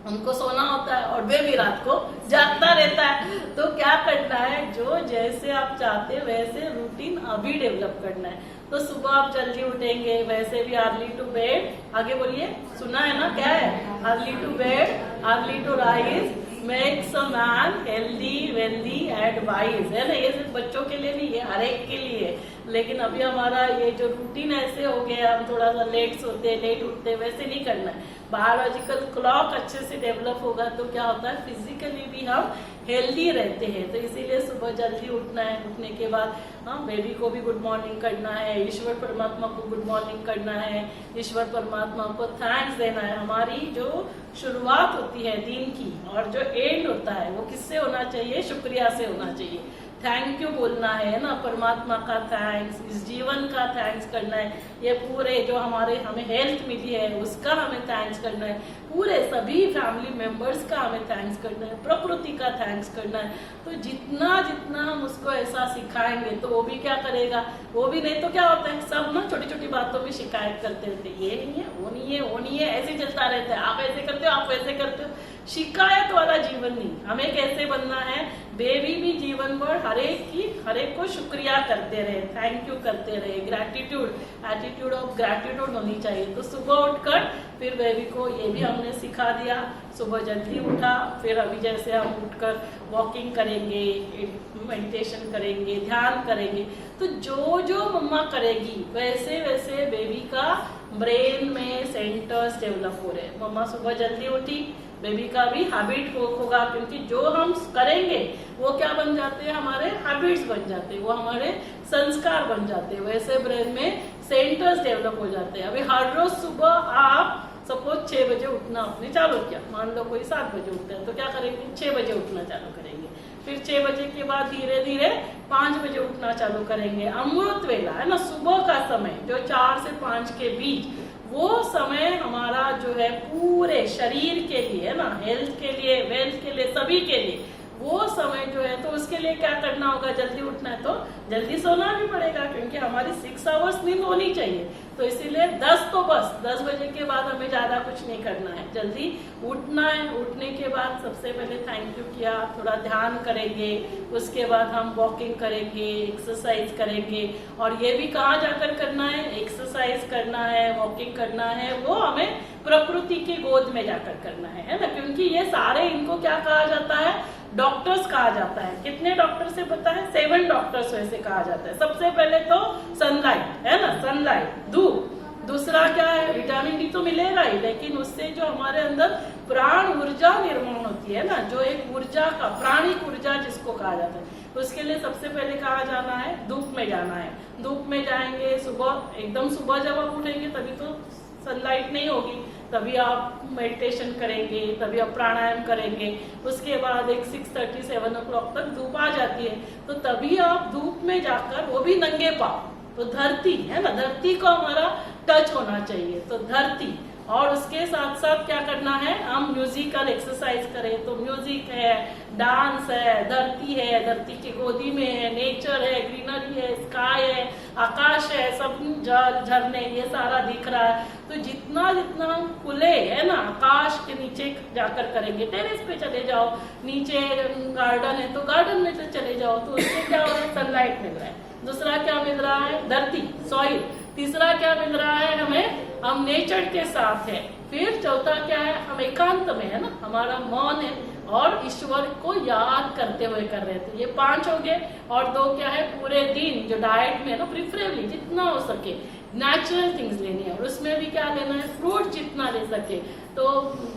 उनको सोना होता है और बेबी रात को जागता रहता है। तो क्या करना है, जो जैसे आप चाहते हैं वैसे रूटीन अभी डेवलप करना है। तो सुबह आप जल्दी उठेंगे, वैसे भी अर्ली टू बेड, आगे बोलिए, सुना है ना, क्या है, early to bed early to rise makes a man healthy wealthy and wise, है ना। ये सिर्फ बच्चों के लिए नहीं, ये हर एक के लिए। लेकिन अभी हमारा ये जो रूटीन ऐसे हो गया, हम थोड़ा सा लेट सोते लेट उठते, वैसे नहीं करना है। बायोलॉजिकल क्लॉक अच्छे से डेवलप होगा तो क्या होता है, फिजिकली भी हम हेल्दी रहते हैं। तो इसीलिए सुबह जल्दी उठना है। उठने के बाद बेबी को भी गुड मॉर्निंग करना है, ईश्वर परमात्मा को गुड मॉर्निंग करना है, ईश्वर परमात्मा को थैंक्स देना है। हमारी जो शुरुआत होती है दिन की और जो एंड होता है वो किससे होना चाहिए, शुक्रिया से होना चाहिए। थैंक यू बोलना है ना, परमात्मा का थैंक्स, इस जीवन का थैंक्स करना है, ये पूरे जो हमें हेल्थ मिली है उसका हमें थैंक्स करना है, पूरे सभी फैमिली मेंबर्स का हमें थैंक्स करना है, प्रकृति का थैंक्स करना है। तो जितना जितना हम उसको ऐसा सिखाएंगे तो वो भी क्या करेगा, वो भी। नहीं तो क्या होता है, सब ना छोटी छोटी बातों में शिकायत करते रहते, ये नहीं है, वो नहीं है, वो नहीं है, ऐसे चलता रहता है, आप ऐसे करते हो, आप वैसे करते हो। शिकायत वाला जीवन नहीं। हमें कैसे बनना है, बेबी भी जीवन भर हर एक को शुक्रिया करते रहे, थैंक यू करते रहे, ग्रैटिट्यूड, एटीट्यूड ऑफ ग्रैटिट्यूड होनी चाहिए। तो सुबह उठकर फिर बेबी को ये भी हमने सिखा दिया, सुबह जल्दी उठा, फिर अभी जैसे हम उठकर वॉकिंग करेंगे, मेडिटेशन करेंगे, ध्यान करेंगे। तो जो जो मम्मा करेगी वैसे वैसे बेबी का ब्रेन में सेंटर्स डेवलप हो रहे हैं। मम्मा सुबह जल्दी उठी, बेबी का भी हैबिट होगा, क्योंकि जो हम करेंगे वो क्या बन जाते हैं, हमारे हैबिट्स बन जाते हैं, वो हमारे संस्कार बन जाते हैं। वैसे ब्रेन में सेंटर्स डेवलप हो जाते हैं। अभी हर रोज सुबह आप सपोज 6 बजे उठना आपने चालू किया, मान लो कोई 7 बजे उठता है, तो क्या करेंगे, 6 बजे उठना चालू करेंगे। फिर 6 बजे के बाद धीरे धीरे 5 बजे उठना चालू करेंगे। अमृत वेला है ना, सुबह का समय जो 4 से 5 के बीच, वो समय हमारा जो है पूरे शरीर के लिए, है ना, हेल्थ के लिए, वेल्थ के लिए, सभी के लिए वो समय जो है। तो उसके लिए क्या करना होगा, जल्दी उठना है तो जल्दी सोना भी पड़ेगा, क्योंकि हमारी 6 आवर्स नींद होनी चाहिए। तो इसीलिए 10 बजे के बाद हमें ज्यादा कुछ नहीं करना है, जल्दी उठना है। उठने के बाद सबसे पहले थैंक यू किया, थोड़ा ध्यान करेंगे, उसके बाद हम वॉकिंग करेंगे, एक्सरसाइज करेंगे। और ये भी कहाँ जाकर करना है, एक्सरसाइज करना है, वॉकिंग करना है, वो हमें प्रकृति के गोद में जाकर करना है ना। क्योंकि ये सारे, इनको क्या कहा जाता है, डॉक्टर्स कहा जाता है। कितने डॉक्टर से पता है, 7 डॉक्टर्स वैसे कहा जाता है। सबसे पहले तो सनलाइट, है ना, सनलाइट, धूप। दूसरा क्या है, विटामिन डी तो मिलेगा ही, लेकिन उससे जो हमारे अंदर प्राण ऊर्जा निर्माण होती है ना, जो एक ऊर्जा का, प्राणिक ऊर्जा जिसको कहा जाता है, उसके लिए सबसे पहले कहाँ जाना है, धूप में जाना है। धूप में जाएंगे सुबह, एकदम सुबह जब आप उठेंगे तभी तो सनलाइट नहीं होगी, तभी आप मेडिटेशन करेंगे, तभी आप प्राणायाम करेंगे। उसके बाद एक 6:30 7 o'clock तक धूप आ जाती है, तो तभी आप धूप में जाकर, वो भी नंगे पाँव, तो धरती है ना, धरती को हमारा टच होना चाहिए, तो धरती। और उसके साथ साथ क्या करना है, हम म्यूजिकल एक्सरसाइज करें, तो म्यूजिक है, डांस है, धरती है, धरती की गोदी में है, नेचर है, ग्रीनरी है, स्काई है, आकाश है, सब जल झरने, ये सारा दिख रहा है। तो जितना जितना हम खुले, है ना, आकाश के नीचे जाकर करेंगे, टेरेस पे चले जाओ, नीचे गार्डन है तो गार्डन में तो चले जाओ, तो उससे क्या हो रहा है, सनलाइट मिल रहा है। दूसरा क्या मिल रहा है, धरती, सॉइल। तीसरा क्या मिल रहा है हमें, हम नेचर के साथ है। फिर चौथा क्या है, हम एकांत में, है ना, हमारा मौन है और ईश्वर को याद करते हुए कर रहे थे। ये 5 हो गए। और 2 क्या है, पूरे दिन जो डाइट में है ना, प्रिफरेबली जितना हो सके नेचुरल थिंग्स लेनी है, और उसमें भी क्या लेना है, फ्रूट जितना ले सके। तो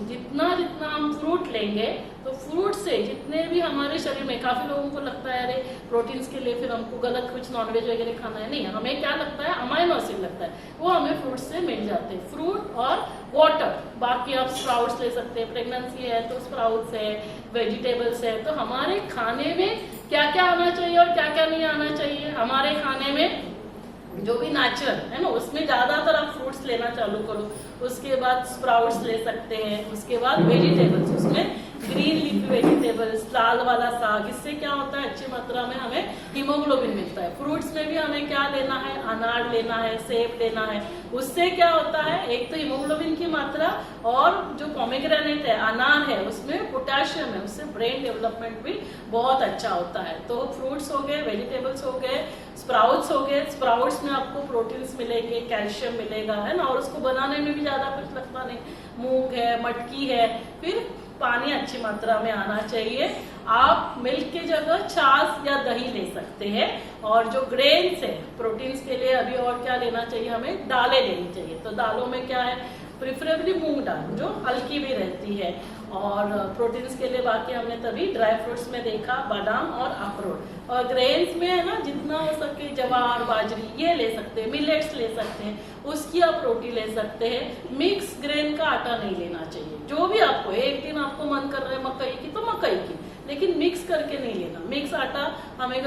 जितना जितना हम फ्रूट लेंगे, तो फ्रूट से जितने भी हमारे शरीर में, काफी लोगों को लगता है अरे प्रोटीन्स के लिए फिर हमको गलत कुछ नॉनवेज वगैरह खाना है, नहीं, हमें क्या लगता है, अमाइनो एसिड लगता है, वो हमें फ्रूट से मिल जाते हैं, फ्रूट और वाटर। बाकी आप स्प्राउट्स ले सकते हैं, प्रेगनेंसी है तो स्प्राउट्स है, वेजिटेबल्स है। तो हमारे खाने में क्या क्या आना चाहिए और क्या क्या नहीं आना चाहिए, हमारे खाने में जो भी नेचुरल है ना, उसमें ज्यादातर आप फ्रूट्स लेना चालू करो। उसके बाद स्प्राउट्स ले सकते हैं, उसके बाद वेजिटेबल्स, उसमें ग्रीन लीफी वेजिटेबल्स, लाल वाला साग, इससे क्या होता है अच्छी मात्रा में हमें हीमोग्लोबिन मिलता है। फ्रूट्स में भी हमें क्या लेना है, अनार लेना है, सेब लेना है, उससे क्या होता है एक तो हीमोग्लोबिन की मात्रा, और जो पोमेग्रेनेट है, अनार है, उसमें पोटेशियम है, उससे ब्रेन डेवलपमेंट भी बहुत अच्छा होता है। तो फ्रूट्स हो गए, वेजिटेबल्स हो गए, स्प्राउट्स हो गए, स्प्राउट्स में आपको प्रोटीन्स मिलेंगे, कैल्शियम मिलेगा, है ना, और उसको बनाने में भी ज्यादा कुछ लगता नहीं। मूंग है, मटकी है, फिर पानी अच्छी मात्रा में आना चाहिए। आप मिल्क की जगह छाछ या दही ले सकते हैं। और जो ग्रेन्स है प्रोटीन्स के लिए अभी और क्या लेना चाहिए, हमें दालें लेनी चाहिए। तो दालों में क्या है, प्रिफरेबली मूंग दाल जो हल्की भी रहती है, और प्रोटीन्स के लिए बाकी हमने तभी ड्राई फ्रूट्स में देखा बादाम और अखरोट। और ग्रेन्स में है ना, जितना हो सके जवार, बाजरी ये ले सकते हैं, मिलेट्स ले सकते हैं, उसकी आप रोटी ले सकते हैं। मिक्स ग्रेन का आटा नहीं लेना चाहिए। जो भी आपको एक दिन आपको मन कर रहा है मकई की तो मकई की, लेकिन मिक्स करके नहीं लेना। मिक्स आटा हमें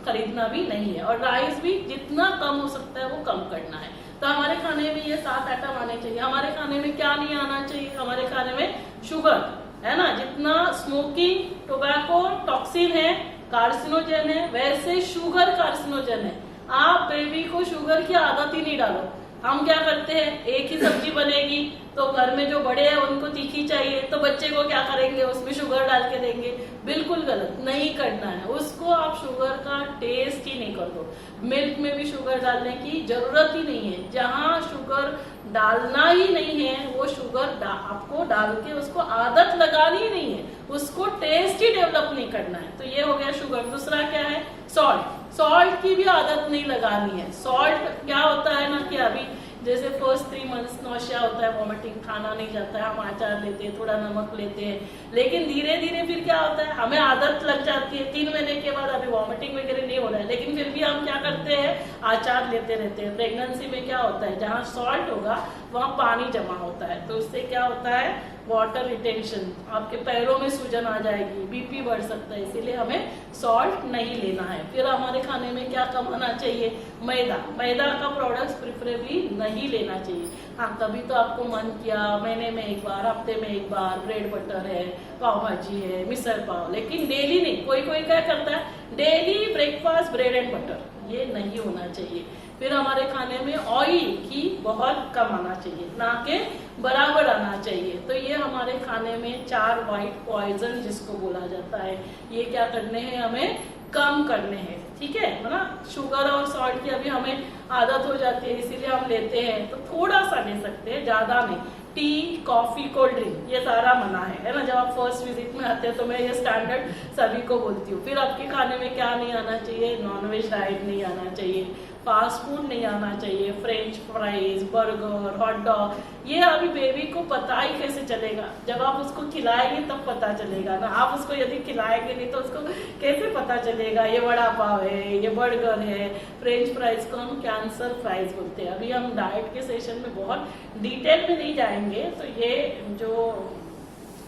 खरीदना भी नहीं है। और राइस भी जितना कम हो सकता है वो कम करना है। तो हमारे खाने में ये 7 आइटम आने चाहिए। हमारे खाने में क्या नहीं आना चाहिए, हमारे खाने में शुगर है ना, जितना स्मोकिंग, टोबैको टॉक्सिन है, कार्सिनोजन है, वैसे शुगर कार्सिनोजन है। आप बेबी को शुगर की आदत ही नहीं डालो। हम क्या करते हैं, एक ही सब्जी बनेगी तो घर में जो बड़े हैं उनको तीखी चाहिए, तो बच्चे को क्या करेंगे, उसमें शुगर डाल के देंगे। बिल्कुल गलत, नहीं करना है। उसको आप शुगर का टेस्ट ही नहीं कर दो। मिल्क में भी शुगर डालने की जरूरत ही नहीं है। जहाँ शुगर डालना ही नहीं है वो शुगर आपको डाल के उसको आदत लगानी ही नहीं है, उसको टेस्ट ही डेवलप नहीं करना है। तो ये हो गया शुगर। दूसरा क्या है, सॉल्ट। सॉल्ट की भी आदत नहीं लगानी है। सॉल्ट क्या होता है ना कि अभी जैसे फर्स्ट 3 मंथ्स नौशिया होता है, वॉमिटिंग, खाना नहीं जाता है, हम आचार लेते हैं, थोड़ा नमक लेते हैं, लेकिन धीरे धीरे फिर क्या होता है, हमें आदत लग जाती है। 3 महीने के बाद अभी वॉमिटिंग वगैरह नहीं हो रहा है, लेकिन फिर भी हम क्या करते हैं, आचार लेते रहते हैं। प्रेगनेंसी में क्या होता है, जहाँ सॉल्ट होगा वहाँ पानी जमा होता है, तो उससे क्या होता है, वाटर रिटेंशन, आपके पैरों में सूजन आ जाएगी, बीपी बढ़ सकता है। इसीलिए हमें सॉल्ट नहीं लेना है। फिर हमारे खाने में क्या कम आना चाहिए, मैदा। मैदा का प्रोडक्ट्स प्रिफरेबली नहीं लेना चाहिए। हाँ, कभी तो आपको मन किया, महीने में एक बार, हफ्ते में एक बार, ब्रेड बटर है, पाव भाजी है, मिसल पाव, लेकिन डेली नहीं। कोई कोई क्या करता है, daily breakfast bread and butter, ये नहीं होना चाहिए। फिर हमारे खाने में ऑयल की बहुत कम आना चाहिए, ना कि बराबर आना चाहिए। तो ये हमारे खाने में 4 वाइट पॉइजन जिसको बोला जाता है, ये क्या करने हैं, हमें कम करने हैं। ठीक है ना, शुगर और सॉल्ट की अभी हमें आदत हो जाती है, इसीलिए हम लेते हैं, तो थोड़ा सा ले सकते हैं, ज्यादा नहीं। टी, कॉफी, कोल्ड ड्रिंक ये सारा मना है ना। जब आप फर्स्ट विजिट में आते हैं तो मैं ये स्टैंडर्ड सभी को बोलती हूँ। फिर आपके खाने में क्या नहीं आना चाहिए, नॉनवेज डाइट नहीं आना चाहिए, फास्ट फूड नहीं आना चाहिए, French fries, burger, hot dog, ये अभी बेबी को पता ही कैसे चलेगा, जब आप उसको खिलाएंगे तब पता चलेगा ना। आप उसको यदि खिलाएंगे नहीं तो उसको कैसे पता चलेगा ये वड़ा पाव है, ये बर्गर है। फ्रेंच फ्राइज को हम कैंसर फ्राइज बोलते हैं। अभी हम डाइट के सेशन में बहुत डिटेल में नहीं जाएंगे, तो ये जो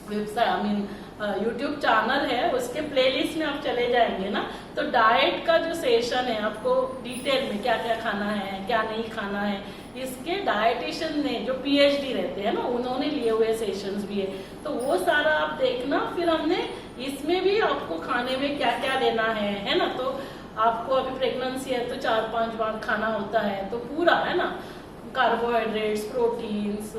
website I mean YouTube channel है उसके प्लेलिस्ट में आप चले जाएंगे ना, तो डाइट का जो सेशन है आपको डिटेल में क्या क्या खाना है, क्या नहीं खाना है, इसके डाइटिशियन ने जो पीएचडी रहते हैं ना, उन्होंने लिए हुए सेशंस भी है, तो वो सारा आप देखना। फिर हमने इसमें भी आपको खाने में क्या क्या लेना है ना। तो आपको अभी प्रेगनेंसी है तो 4-5 बार खाना होता है, तो पूरा है ना, carbohydrates, proteins,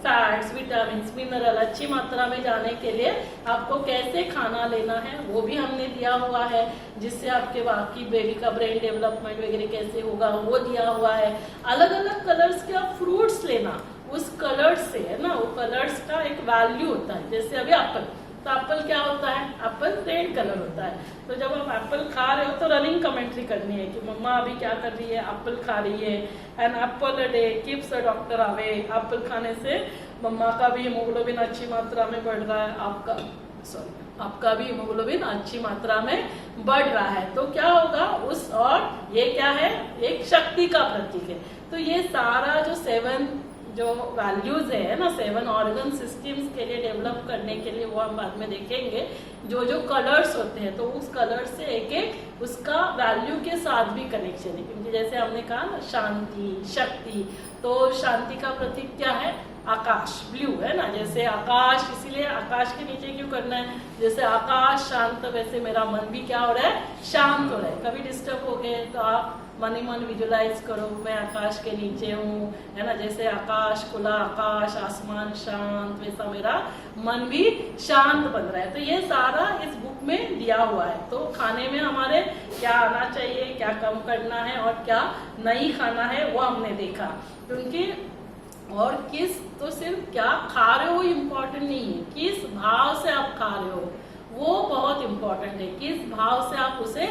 fats, vitamins, mineral अच्छी मात्रा में जाने के लिए आपको कैसे खाना लेना है वो भी हमने दिया हुआ है, जिससे आपके बाकी बेबी का ब्रेन डेवलपमेंट वगैरह कैसे होगा वो दिया हुआ है। अलग अलग कलर्स के आप फ्रूट्स लेना, उस कलर्स से है ना, वो कलर्स का एक वैल्यू होता है। जैसे अभी एप्पल, तो एप्पल क्या होता है, एप्पल रेड कलर होता है। तो जब आप एप्पल खा रहे हो तो रनिंग कमेंट्री करनी है कि मम्मा अभी क्या कर रही है, एप्पल खा रही है। An apple a day keeps a doctor away. Apple खाने से मम्मा का भी हीमोग्लोबिन अच्छी मात्रा में बढ़ रहा है, आपका भी हीमोग्लोबिन अच्छी मात्रा में बढ़ रहा है। तो क्या होगा उस, और ये क्या है, एक शक्ति का प्रतीक है। तो ये सारा जो 7 जो वैल्यूज है ना, 7 ऑर्गन सिस्टम्स के लिए डेवलप करने के लिए, वो हम बाद में देखेंगे। जो जो कलर्स होते हैं तो उस कलर से एक एक उसका वैल्यू के साथ भी कनेक्शन है, क्योंकि जैसे हमने कहा ना शांति, शक्ति, तो शांति का प्रतीक क्या है, आकाश, ब्लू है ना, जैसे आकाश, इसीलिए आकाश के नीचे क्यों करना है, जैसे आकाश शांत, वैसे मेरा मन भी क्या हो रहा है, शांत हो रहा है। कभी डिस्टर्ब हो गए तो आप मन ही मन विजुलाइज करो, मैं आकाश के नीचे हूँ, है ना, जैसे आकाश, खुला आकाश, आसमान शांत, वैसा मेरा मन भी शांत बन रहा है। तो ये सारा इस बुक में दिया हुआ है। तो खाने में हमारे क्या आना चाहिए, क्या कम करना है और क्या नहीं खाना है, वो हमने देखा। क्योंकि और किस, तो सिर्फ क्या खा रहे हो इम्पोर्टेंट नहीं है, किस भाव से आप खा रहे हो वो बहुत इम्पोर्टेंट है, किस भाव से आप उसे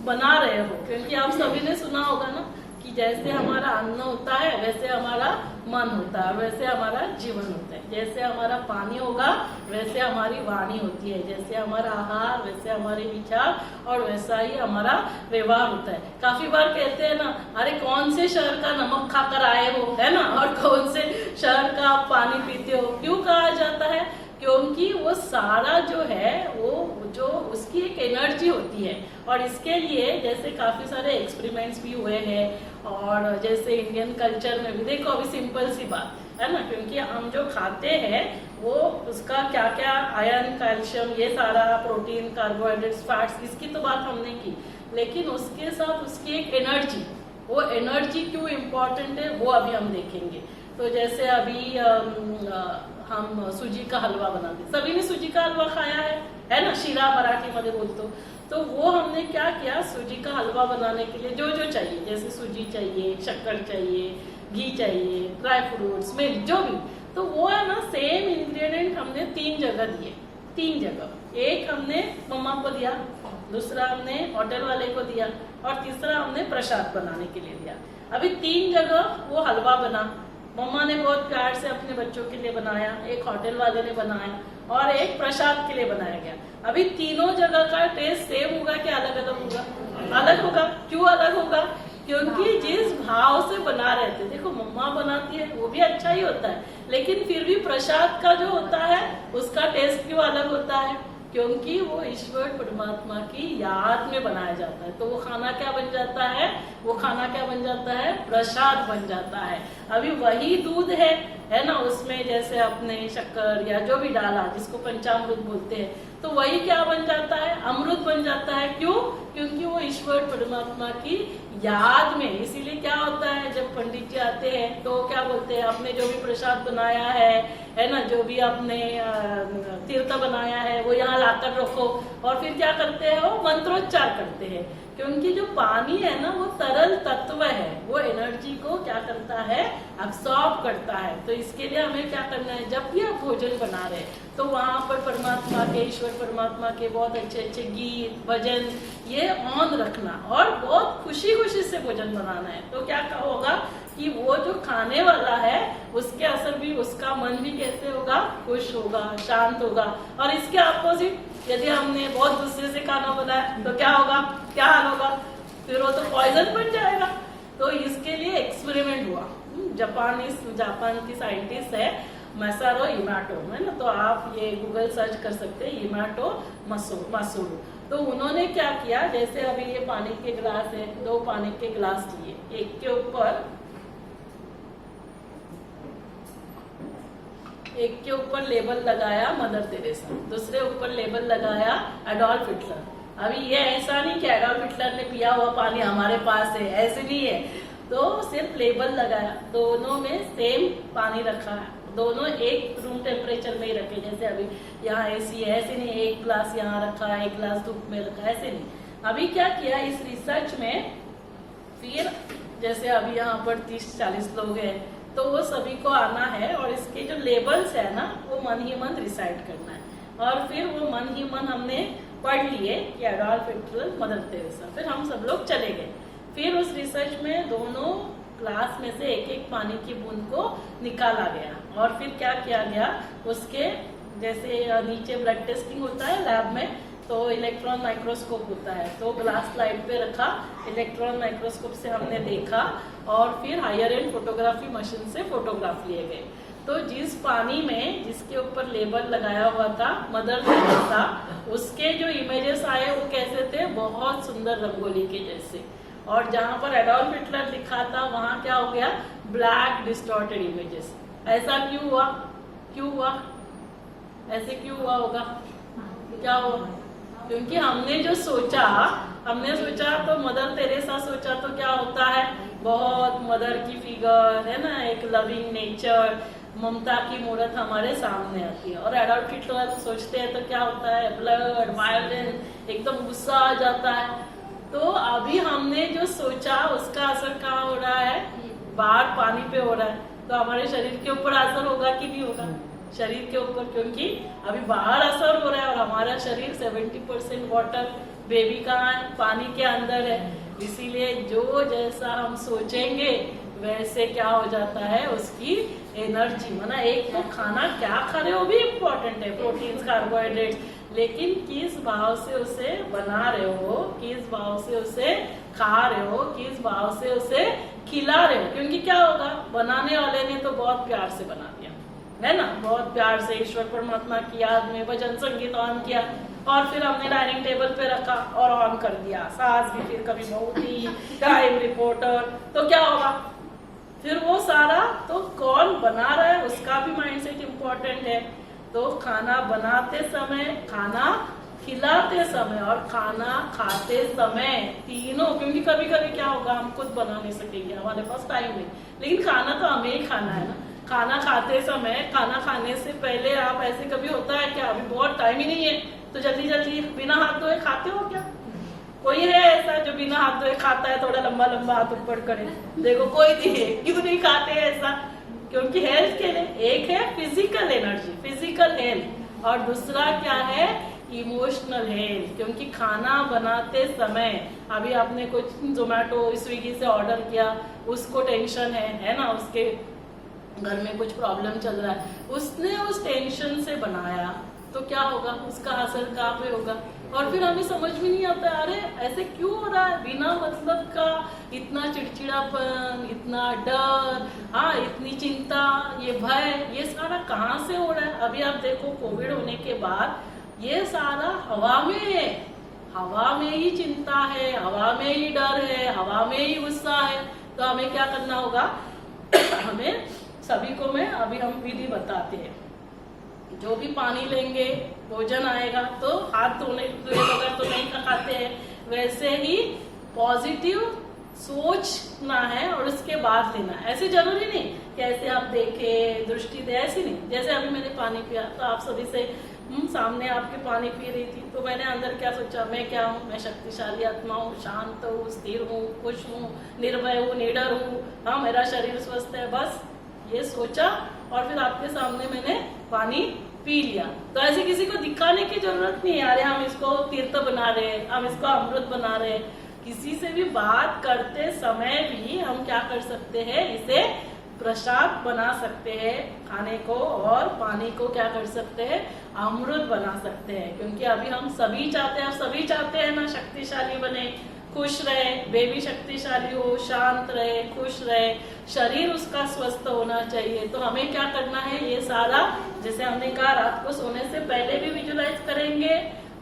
बना रहे हो। क्योंकि आप सभी ने सुना होगा ना कि जैसे हमारा अन्न होता है वैसे हमारा मन होता है, वैसे हमारा जीवन होता है। जैसे हमारा पानी होगा वैसे हमारी वाणी होती है, जैसे हमारा आहार वैसे हमारे विचार, और वैसा ही हमारा व्यवहार होता है। काफी बार कहते हैं ना, अरे कौन से शहर का नमक खाकर आए हो, है ना, और कौन से शहर का आप पानी पीते हो। क्यों कहा जाता है, क्योंकि वो सारा जो है वो जो उसकी एक एनर्जी होती है। और इसके लिए जैसे काफी सारे एक्सपेरिमेंट्स भी हुए हैं, और जैसे इंडियन कल्चर में भी देखो, अभी सिंपल सी बात है ना, क्योंकि हम जो खाते हैं वो उसका क्या क्या आयरन, कैल्शियम, ये सारा प्रोटीन, कार्बोहाइड्रेट्स, फैट्स, इसकी तो बात हमने की, लेकिन उसके साथ उसकी एक एनर्जी, वो एनर्जी क्यों इम्पोर्टेंट है वो अभी हम देखेंगे। तो जैसे अभी हम सूजी का हलवा बनाते, सभी ने सूजी का हलवा खाया है ना, शीरा मराठी मध्ये बोलतो। तो वो हमने क्या किया, सूजी का हलवा बनाने के लिए जो जो चाहिए, जैसे सूजी चाहिए, शक्कर चाहिए, घी चाहिए, ड्राई फ्रूट्स, मिल्क, जो भी, तो वो है ना सेम इंग्रेडिएंट हमने 3 जगह दिए, 3 जगह। एक हमने मम्मा को दिया, दूसरा हमने होटल वाले को दिया, और तीसरा हमने प्रसाद बनाने के लिए दिया। अभी 3 जगह वो हलवा बना, मम्मा ने बहुत प्यार से अपने बच्चों के लिए बनाया, एक होटल वाले ने बनाया, और एक प्रसाद के लिए बनाया गया। अभी तीनों जगह का टेस्ट सेम होगा कि अलग अलग होगा? अलग होगा। क्यों अलग होगा? क्योंकि जिस भाव से बना रहे थे, देखो मम्मा बनाती है वो भी अच्छा ही होता है, लेकिन फिर भी प्रसाद का जो होता है उसका टेस्ट क्यों अलग होता है? क्योंकि वो ईश्वर परमात्मा की याद में बनाया जाता है। तो वो खाना क्या बन जाता है, वो खाना क्या बन जाता है, प्रसाद बन जाता है। अभी वही दूध है ना, उसमें जैसे अपने शक्कर या जो भी डाला, जिसको पंचामृत बोलते हैं, तो वही क्या बन जाता है, अमृत बन जाता है। क्यों? क्योंकि वो ईश्वर परमात्मा की याद में। इसीलिए क्या होता है, जब पंडित जी आते हैं तो क्या बोलते हैं, आपने जो भी प्रसाद बनाया है ना, जो भी आपने तीर्थ बनाया है वो यहाँ लाकर रखो, और फिर क्या करते हैं, वो मंत्रोच्चार करते हैं। क्योंकि जो पानी है ना वो तरल तत्व है, वो एनर्जी को क्या करता है, अब्सॉर्ब करता है। तो इसके लिए हमें क्या करना है, जब भी आप भोजन बना रहे हैं तो वहां पर परमात्मा के, ईश्वर परमात्मा के बहुत अच्छे अच्छे गीत, भजन, ये ऑन रखना, और बहुत खुशी खुशी से भोजन बनाना है। तो क्या होगा कि वो जो खाने वाला है उसके असर भी, उसका मन भी कैसे होगा, खुश होगा, शांत होगा। और इसके अपोजिट, यदि हमने बहुत गुस्से से खाना बनाया तो क्या होगा, क्या हाल होगा, फिर वो तो पॉइजन बन जाएगा। तो इसके लिए एक्सपेरिमेंट हुआ, जापान की साइंटिस्ट है मसारो इमाटो, है ना, तो आप ये गूगल सर्च कर सकते हैं, इमाटो मसूरू। तो उन्होंने क्या किया, जैसे अभी ये पानी के गिलास है, 2 पानी के गिलास लिए, एक के ऊपर लेबल लगाया मदर तेरेसा, दूसरे ऊपर लेबल लगाया एडोल्फ हिटलर। अभी ये ऐसा नहीं कि एडोल्फ हिटलर ने पिया हुआ पानी हमारे पास है, ऐसे नहीं है। तो सिर्फ लेबल लगाया, दोनों में सेम पानी रखा है, दोनों एक रूम टेम्परेचर में ही रखे। जैसे अभी यहाँ एसी है, ऐसे नहीं, एक ग्लास यहाँ रखा है, एक ग्लास धूप में रखा, ऐसे नहीं। अभी क्या किया इस रिसर्च में, फिर जैसे अभी यहाँ पर 30-40 लोग हैं, तो वो सभी को आना है, और इसके जो लेबल्स है ना वो मन ही मन रिसाइड करना है। और फिर वो मन ही मन हमने पढ़ लिए कि एडोल्फ हिटलर, मदर तेरेसा। फिर हम सब लोग चले गए। फिर उस रिसर्च में दोनों ग्लास में से एक एक पानी की बूंद को निकाला गया, और फिर क्या किया गया, उसके जैसे नीचे ब्लड टेस्टिंग होता है लैब में, तो इलेक्ट्रॉन माइक्रोस्कोप होता है, तो ग्लास स्लाइड पे रखा, इलेक्ट्रॉन माइक्रोस्कोप से हमने देखा, और फिर हायर एंड फोटोग्राफी मशीन से फोटोग्राफ लिए गए। तो जिस पानी में जिसके ऊपर लेबल लगाया हुआ था मदर तेरेसा, उसके जो इमेजेस आए वो कैसे थे, बहुत सुंदर रंगोली के जैसे। और जहां पर एडोल्फ हिटलर लिखा था वहां क्या हो गया, ब्लैक डिस्टॉर्टेड इमेजेस। ऐसा क्यों हुआ? क्यों हुआ? ऐसे क्यों हुआ होगा? क्या हुआ? क्योंकि हमने सोचा तो मदर तेरेसा सोचा तो क्या होता है, बहुत मदर की फिगर है ना, एक लविंग नेचर, ममता की मूर्त हमारे सामने आती है। और एडॉल्फ हिटलर सोचते हैं तो क्या होता है, ब्लड, वायलेंस, एकदम गुस्सा आ जाता है। तो अभी हमने जो सोचा उसका असर कहाँ हो रहा है? बाहर पानी पे हो रहा है। तो हमारे शरीर के ऊपर असर होगा कि नहीं होगा? शरीर के ऊपर, क्योंकि अभी बाहर असर हो रहा है और हमारा शरीर 70% वाटर, बेबी कहाँ है? पानी के अंदर है। इसीलिए जो जैसा हम सोचेंगे वैसे क्या हो जाता है, उसकी एनर्जी, माना एक तो खाना क्या खा रहे हो भी इम्पोर्टेंट है, प्रोटीन्स, कार्बोहाइड्रेट्स, लेकिन किस भाव से उसे बना रहे हो, किस भाव से उसे खा रहे हो, किस भाव से उसे खिला रहे हो। क्योंकि क्या होगा, बनाने वाले ने तो बहुत प्यार से बना दिया है ना, बहुत प्यार से ईश्वर परमात्मा की याद में भजन संगीत ऑन किया और फिर हमने डाइनिंग टेबल पे रखा और ऑन कर दिया, सास भी फिर कभी बहू थी, क्राइम रिपोर्टर, तो क्या होगा फिर वो सारा। तो कौन बना रहा है उसका भी माइंडसेट इम्पोर्टेंट है। तो खाना बनाते समय, खाना खिलाते समय और खाना खाते समय, तीनों, क्योंकि कभी कभी क्या होगा, हम खुद बना नहीं सकेंगे, हमारे पास टाइम नहीं, लेकिन खाना तो हमें ही खाना है ना। खाना खाते समय, खाना खाने से पहले आप, ऐसे कभी होता है क्या, अभी बहुत टाइम ही नहीं है तो जल्दी जल्दी बिना हाथ धोए खाते हो क्या? कोई है ऐसा जो बिना हाथ धोए खाता है? थोड़ा लंबा लंबा हाथ ऊपर करे, देखो कोई नहीं है। क्यों नहीं खाते ऐसा? क्योंकि हेल्थ के लिए, एक है फिजिकल एनर्जी, फिजिकल हेल्थ, और दूसरा क्या है, इमोशनल हेल्थ। क्योंकि खाना बनाते समय, अभी आपने कुछ जोमेटो, स्विगी से ऑर्डर किया, उसको टेंशन है ना, उसके घर में कुछ प्रॉब्लम चल रहा है, उसने उस टेंशन से बनाया, तो क्या होगा, उसका असर कहाँ पे होगा? और फिर हमें समझ में नहीं आता, अरे ऐसे क्यों हो रहा है, बिना मतलब का इतना चिड़चिड़ापन, इतना डर, हाँ इतनी चिंता, ये भय, ये सारा कहाँ से हो रहा है? अभी आप देखो कोविड होने के बाद ये सारा हवा में है, हवा में ही चिंता है, हवा में ही डर है, हवा में ही गुस्सा है। तो हमें क्या करना होगा, हमें सभी को मैं अभी हम विधि बताते हैं। जो भी पानी लेंगे, भोजन आएगा तो हाथ धोने बगैर तो नहीं खाते हैं, वैसे ही पॉजिटिव सोचना है और उसके बाद लेना है। ऐसे जरूरी नहीं कि ऐसे आप देखें, दृष्टि दे, ऐसी नहीं। जैसे अभी मैंने पानी पिया तो आप सभी से सामने आपके पानी पी रही थी, तो मैंने अंदर क्या सोचा, मैं क्या हूँ, मैं शक्तिशाली आत्मा हूँ, शांत हूँ, स्थिर हूँ, खुश हूँ, निर्भय हूँ, निडर हूँ, हाँ मेरा शरीर स्वस्थ है, बस ये सोचा और फिर आपके सामने मैंने पानी पी लिया। तो ऐसे किसी को दिखाने की जरूरत नहीं है, अरे हम इसको तीर्थ बना रहे हैं, हम इसको अमृत बना रहे हैं। किसी से भी बात करते समय भी हम क्या कर सकते हैं, इसे प्रसाद बना सकते हैं खाने को, और पानी को क्या कर सकते हैं, अमृत बना सकते हैं। क्योंकि अभी हम सभी चाहते हैं, सभी चाहते हैं ना शक्तिशाली बने, खुश रहे, बेबी शक्तिशाली हो, शांत रहे, खुश रहे, शरीर उसका स्वस्थ होना चाहिए। तो हमें क्या करना है, ये सारा जैसे हमने कहा, रात को सोने से पहले भी विजुलाइज करेंगे,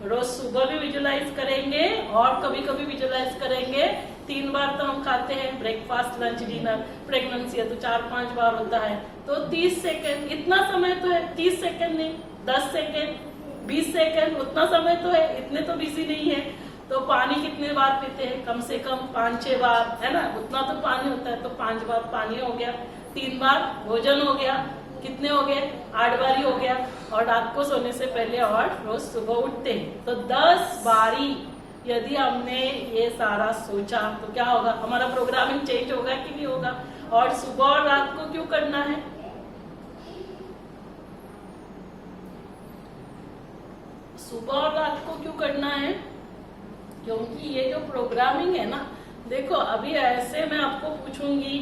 रोज सुबह भी विजुलाइज करेंगे और कभी कभी विजुलाइज करेंगे। 3 बार तो हम खाते हैं, ब्रेकफास्ट, लंच, डिनर। प्रेगनेंसी है तो 4-5 बार होता है, तो 30 सेकेंड, इतना समय तो है, 30 सेकेंड नहीं, 10 सेकेंड, 20 सेकेंड, उतना समय तो है, इतने तो बिजी नहीं है। तो पानी कितने बार पीते हैं, कम से कम 5-6 बार, है ना, उतना तो पानी होता है, तो 5 बार पानी हो गया, 3 बार भोजन हो गया, कितने हो गए, 8 बारी हो गया। और रात को सोने से पहले और रोज सुबह उठते हैं तो 10 बारी यदि हमने ये सारा सोचा तो क्या होगा, हमारा प्रोग्रामिंग चेंज होगा कि नहीं होगा। और सुबह और रात को क्यों करना है, सुबह और रात को क्यों करना है, क्योंकि ये जो प्रोग्रामिंग है ना, देखो अभी ऐसे मैं आपको पूछूंगी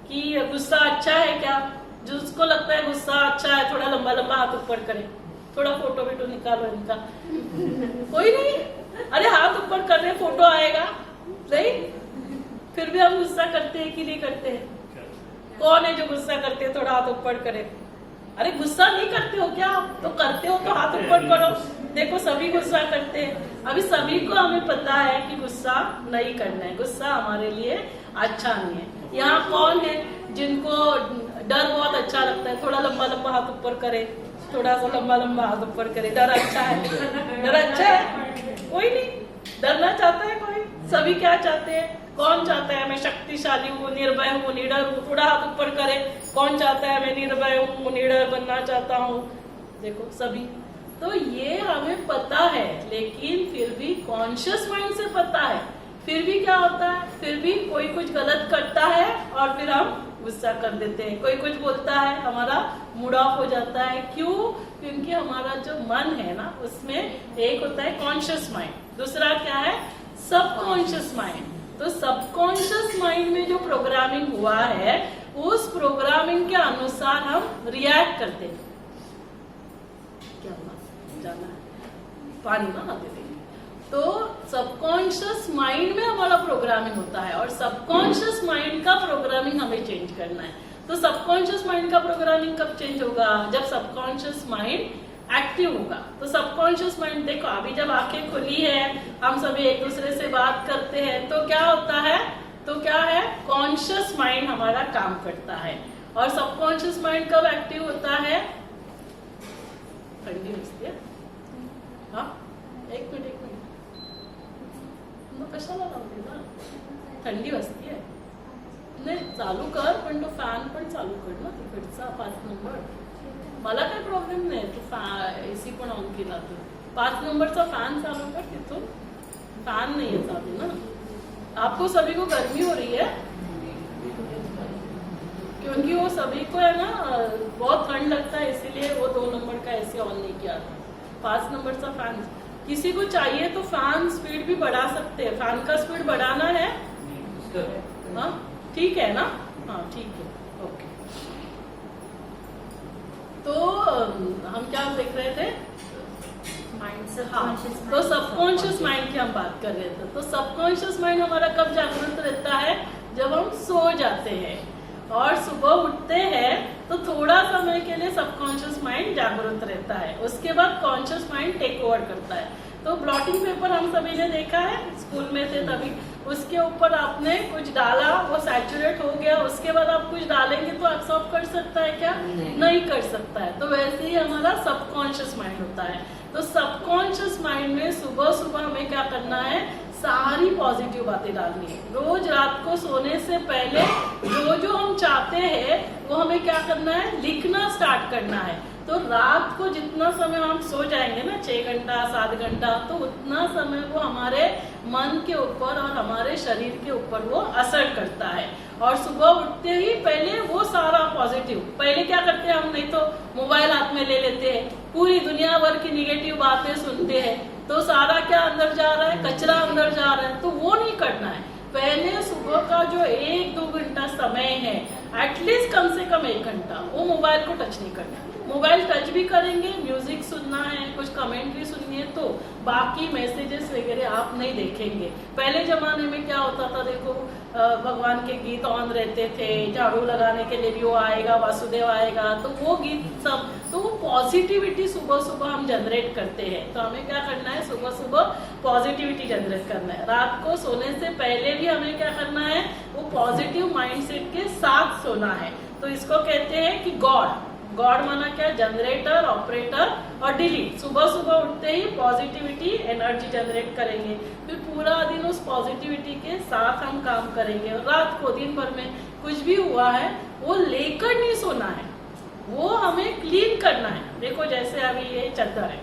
कि गुस्सा अच्छा है क्या, जिसको लगता है गुस्सा अच्छा है थोड़ा लंबा लंबा हाथ ऊपर करे, थोड़ा फोटो वीटो निकालो इनका। कोई नहीं, अरे हाथ ऊपर कर रहे, फोटो आएगा नहीं, फिर भी हम गुस्सा करते हैं कि नहीं करते हैं? कौन है जो गुस्सा करते हैं, थोड़ा हाथ ऊपर करे। अरे गुस्सा नहीं करते हो क्या, तो करते हो तो हाथ ऊपर करो। देखो सभी गुस्सा करते हैं, अभी सभी को हमें पता है कि गुस्सा नहीं करना है, गुस्सा हमारे लिए अच्छा नहीं है। यहाँ कौन है जिनको डर बहुत अच्छा लगता है, थोड़ा लंबा लंबा हाथ ऊपर करे, थोड़ा सा लंबा लंबा हाथ ऊपर करे। डर अच्छा है, डर अच्छा है, कोई नहीं डरना चाहता है कोई? सभी क्या चाहते हैं? कौन चाहता है मैं शक्तिशाली हूँ, निर्भय हूँ, निडर हूँ? थोड़ा हाथ ऊपर करे। कौन चाहता है मैं निर्भय हूँ, निडर बनना चाहता हूँ? देखो सभी। तो ये हमें पता है, लेकिन फिर भी कॉन्शियस माइंड से पता है, फिर भी क्या होता है, फिर भी कोई कुछ गलत करता है और फिर हम गुस्सा कर देते हैं। कोई कुछ बोलता है, हमारा मूड ऑफ हो जाता है। क्यों? क्योंकि हमारा जो मन है ना, उसमें एक होता है कॉन्शियस माइंड, दूसरा क्या है, सबकॉन्शियस माइंड। तो सबकॉन्शियस माइंड में जो प्रोग्रामिंग हुआ है, उस प्रोग्रामिंग के अनुसार हम रिएक्ट करते हैं। क्या हुआ? जाना है, पानी ना दे देंगे। तो सबकॉन्शियस माइंड में हमारा प्रोग्रामिंग होता है और सबकॉन्शियस माइंड का प्रोग्रामिंग हमें चेंज करना है। तो सबकॉन्शियस माइंड का प्रोग्रामिंग कब चेंज होगा? जब सबकॉन्शियस माइंड एक्टिव होगा। तो सबकॉन्शियस माइंड, देखो अभी जब आंखें खुली है, हम सभी एक दूसरे से बात करते हैं, तो क्या होता है? तो क्या है, कॉन्शियस माइंड हमारा काम करता है। और सबकॉन्शियस माइंड कब एक्टिव होता है? ठंडी होती है, हाँ एक मिनट कशाला लावते ना, थंडी वाजते नाही, चालू कर, पण तो फॅन पण चालू कर ना तिकडचा 5 नंबर। मला काय प्रॉब्लेम नाही, तू एसी पण ऑन केला तू 5 नंबरचा फॅन चालू कर, तिथून फॅन नहीं है चालू ना। आपको सभी को गर्मी हो रही है क्योंकि वो सभी को है ना बहुत ठंड लगता है, इसीलिए वो 2 नंबर का एसी ऑन नहीं किया था। 5 नंबर का फैन किसी को चाहिए तो फैन स्पीड भी बढ़ा सकते हैं। फैन का स्पीड बढ़ाना है, हाँ ठीक है ना, हाँ ठीक है, ओके। तो हम क्या देख रहे थे? माइंड से, हाँ, तो सबकॉन्शियस माइंड की हम बात कर रहे थे। तो सबकॉन्शियस माइंड हमारा कब जागृत रहता है? जब हम सो जाते हैं और सुबह उठते हैं, तो थोड़ा समय के लिए सबकॉन्शियस माइंड जागृत रहता है, उसके बाद कॉन्शियस माइंड टेक ओवर करता है। तो ब्लॉटिंग पेपर हम सभी ने देखा है, स्कूल में थे तभी, उसके ऊपर आपने कुछ डाला, वो सैचुरेट हो गया, उसके बाद आप कुछ डालेंगे तो एब्सॉर्ब कर सकता है क्या? नहीं कर सकता है। तो वैसे ही हमारा सबकॉन्शियस माइंड होता है। तो सबकॉन्शियस माइंड में सुबह सुबह हमें क्या करना है? सारी पॉजिटिव बातें डालनी है। रोज रात को सोने से पहले जो जो हम चाहते हैं वो हमें क्या करना है? लिखना स्टार्ट करना है। तो रात को जितना समय हम सो जाएंगे ना, 6 घंटा 7 घंटा, तो उतना समय वो हमारे मन के ऊपर और हमारे शरीर के ऊपर वो असर करता है। और सुबह उठते ही पहले वो सारा पॉजिटिव, पहले क्या करते हैं हम? नहीं तो मोबाइल हाथ में ले लेते हैं, पूरी दुनिया भर की निगेटिव बातें सुनते हैं, तो सारा क्या अंदर जा रहा है? कचरा अंदर जा रहा है। तो वो नहीं करना है। पहले सुबह का जो 1-2 घंटा समय है, एटलीस्ट कम से कम 1 घंटा, वो मोबाइल को टच नहीं करना। मोबाइल टच भी करेंगे, म्यूजिक सुनना है, कुछ कमेंट्री सुननी है, तो बाकी मैसेजेस वगैरह आप नहीं देखेंगे। पहले जमाने में क्या होता था, देखो भगवान के गीत ऑन रहते थे, झाड़ू लगाने के लिए भी वो आएगा, वासुदेव आएगा, तो वो गीत सब, तो वो पॉजिटिविटी सुबह सुबह हम जनरेट करते हैं। तो हमें क्या करना है? सुबह सुबह पॉजिटिविटी जनरेट करना है। रात को सोने से पहले भी हमें क्या करना है? वो पॉजिटिव माइंडसेट के साथ सोना है। तो इसको कहते हैं कि गॉड माना क्या? जनरेटर, ऑपरेटर और डिलीट। सुबह सुबह उठते ही पॉजिटिविटी एनर्जी जनरेट करेंगे, फिर पूरा दिन उस पॉजिटिविटी के साथ हम काम करेंगे। और रात को दिन भर में कुछ भी हुआ है वो लेकर नहीं सोना है, वो हमें क्लीन करना है। देखो जैसे अभी ये चादर है,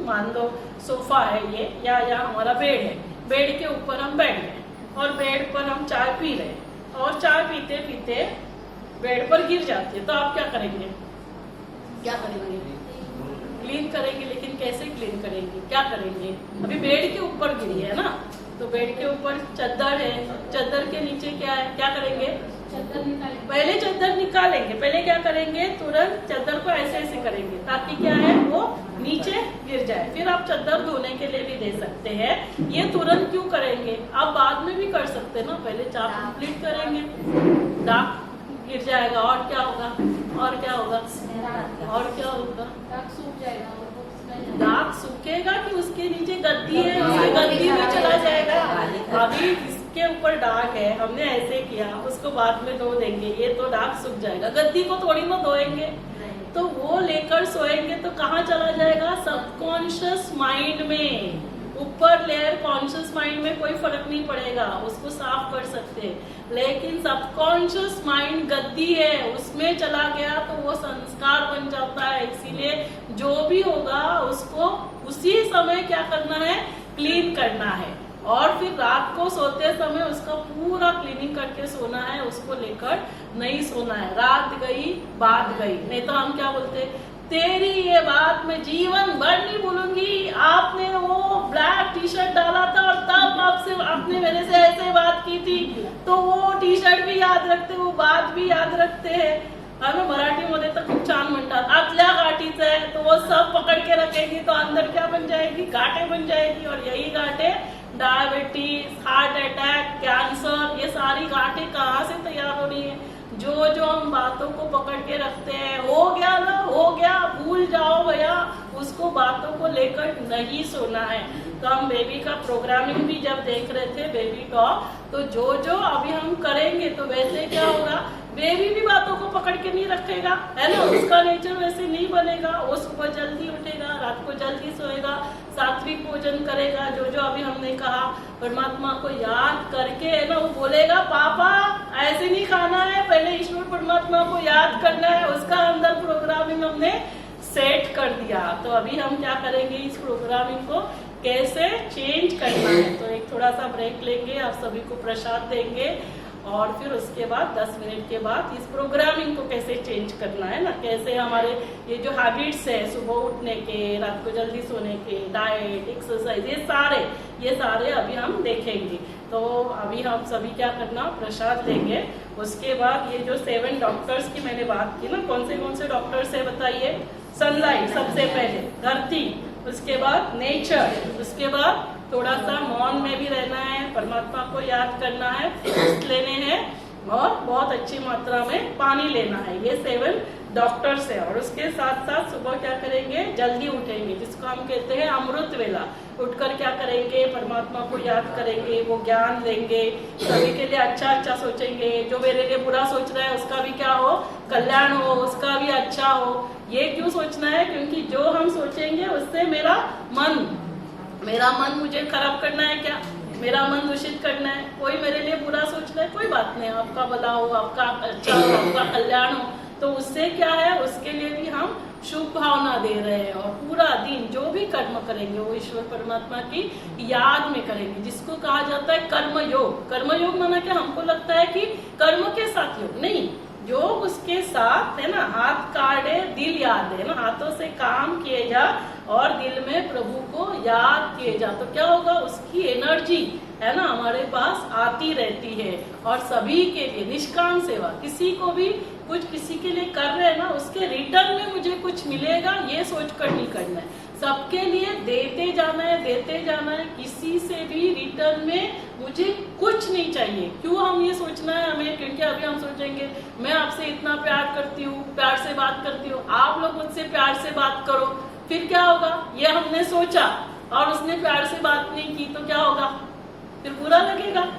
मान लो सोफा है ये, या हमारा बेड है, बेड के ऊपर हम बैठ गए और बेड पर हम चाय पी रहे, और चाय पीते पीते बेड पर गिर जाती है, तो आप क्या करेंगे? क्या करेंगे? क्लीन करेंगे, लेकिन कैसे क्लीन करेंगे? क्या करेंगे? अभी बेड के ऊपर गिरी है ना, तो बेड के ऊपर चादर है, चादर के नीचे क्या है? क्या करेंगे? चादर निकालेंगे। पहले चादर निकालेंगे, पहले क्या करेंगे? तुरंत चादर को ऐसे ऐसे करेंगे ताकि क्या है? वो नीचे गिर जाए। फिर आप चादर धोने के लिए भी दे सकते हैं। ये तुरंत क्यों करेंगे? आप बाद में भी कर सकते हैं ना, पहले चाप कंप्लीट करेंगे, दाग गिर जाएगा, और क्या होगा? और क्या होगा? और क्या होगा? दाग सूख जाएगा। दाग सूखेगा कि उसके नीचे गद्दी है, उसकी गद्दी में चला जाएगा। अभी इसके ऊपर दाग है, हमने ऐसे किया, उसको बाद में धो देंगे, ये तो दाग सूख जाएगा। गद्दी को थोड़ी ना धोएंगे, तो वो लेकर सोएंगे तो कहाँ चला जाएगा? सबकॉन्शियस माइंड में। ऊपर लेयर कॉन्शियस माइंड में कोई फर्क नहीं पड़ेगा, उसको साफ कर सकते हैं। लेकिन सबकॉन्शियस माइंड गद्दी है, उसमें चला गया तो वो संस्कार बन जाता है। इसीलिए जो भी होगा उसको उसी समय क्या करना है? क्लीन करना है। और फिर रात को सोते समय उसका पूरा क्लीनिंग करके सोना है, उसको लेकर नहीं सोना है। रात गई बात गई, नहीं तो हम क्या बोलते, तेरी ये बात मैं जीवन भर नहीं भूलूंगी, आपने वो ब्लैक टी शर्ट डाला था और तब आपने मेरे से ऐसे बात की थी, तो वो टी शर्ट भी याद रखते, वो बात भी याद रखते हैं। हमें मराठीमध्ये तर खूप छान म्हणतात, आतल्या गाठीच है, तो वो सब पकड़ के रखेगी तो अंदर क्या बन जाएगी? गांठें बन जाएगी। और यही गांठें डायबिटीज, हार्ट अटैक, कैंसर, ये सारी गांठें कहाँ से तैयार हो रही है? जो हम बातों को पकड़ के रखते हैं, हो गया ना, हो गया, भूल जाओ भैया, उसको बातों को लेकर नहीं सोना है। तो हम बेबी का प्रोग्रामिंग भी जब देख रहे थे, बेबी टॉक, तो जो अभी हम करेंगे तो वैसे क्या होगा, बेबी भी बातों को पकड़ के नहीं रखेगा, है ना, उसका नेचर वैसे नहीं बनेगा। वो सुबह जल्दी उठेगा, रात को जल्दी सोएगा, सात्विक भोजन करेगा। जो अभी हमने कहा, परमात्मा को याद करके, है ना, वो बोलेगा पापा ऐसे नहीं खाना है, पहले ईश्वर परमात्मा को याद करना है। उसका अंदर प्रोग्रामिंग हमने सेट कर दिया। तो अभी हम क्या करेंगे, इस प्रोग्रामिंग को कैसे चेंज करना है। तो एक थोड़ा सा ब्रेक लेंगे, आप सभी को प्रसाद देंगे और फिर उसके बाद 10 मिनट के बाद इस प्रोग्रामिंग को कैसे चेंज करना है ना, कैसे हमारे ये जो हैबिट्स है, सुबह उठने के, रात को जल्दी सोने के, डाइट, एक्सरसाइज, ये सारे अभी हम देखेंगे। तो अभी हम सभी क्या करना, प्रसाद देंगे। उसके बाद ये जो 7 डॉक्टर्स की मैंने बात की ना, कौन से डॉक्टर्स है बताइए? सनलाइट सबसे पहले, धरती, उसके बाद नेचर, उसके बाद थोड़ा सा मौन में भी रहना है, परमात्मा को याद करना है, लेने हैं और बहुत अच्छी मात्रा में पानी लेना है। ये 7 डॉक्टर्स है। और उसके साथ साथ सुबह क्या करेंगे, जल्दी उठेंगे, जिसको हम कहते हैं अमृत वेला। उठकर क्या करेंगे, परमात्मा को याद करेंगे, वो ज्ञान देंगे, सभी के लिए अच्छा सोचेंगे। जो मेरे लिए बुरा सोच रहा है उसका भी क्या हो, कल्याण हो, उसका भी अच्छा हो। ये क्यों सोचना है? क्योंकि जो हम सोचेंगे उससे मेरा मन मुझे खराब करना है क्या? मेरा मन दूषित करना है? कोई मेरे लिए बुरा सोच रहा है, कोई बात नहीं, आपका भला हो, आपका अच्छा हो, आपका कल्याण हो, तो उससे क्या है, उसके लिए भी हम शुभ भावना दे रहे हैं। और पूरा दिन जो भी कर्म करेंगे वो ईश्वर परमात्मा की याद में करेंगे, जिसको कहा जाता है कर्मयोग। कर्मयोग माना क्या? हमको लगता है कि कर्म के साथ योग नहीं, जो उसके साथ है ना, हाथ काटे दिल याद है ना, हाथों से काम किए जा और दिल में प्रभु को याद किए जा, तो क्या होगा, उसकी एनर्जी है ना हमारे पास आती रहती है। और सभी के लिए निष्काम सेवा, किसी को भी कुछ किसी के लिए कर रहे हैं ना, उसके रिटर्न में मुझे कुछ मिलेगा ये सोच कर नहीं करना है। सबके लिए देते जाना है, किसी से भी रिटर्न में मुझे कुछ नहीं चाहिए। क्यों हम ये सोचना है हमें? क्योंकि अभी हम सोचेंगे मैं आपसे इतना प्यार करती हूँ, प्यार से बात करती हूँ, आप लोग मुझसे प्यार से बात करो, फिर क्या होगा, ये हमने सोचा और उसने प्यार से बात नहीं की तो क्या होगा, फिर बुरा लगेगा।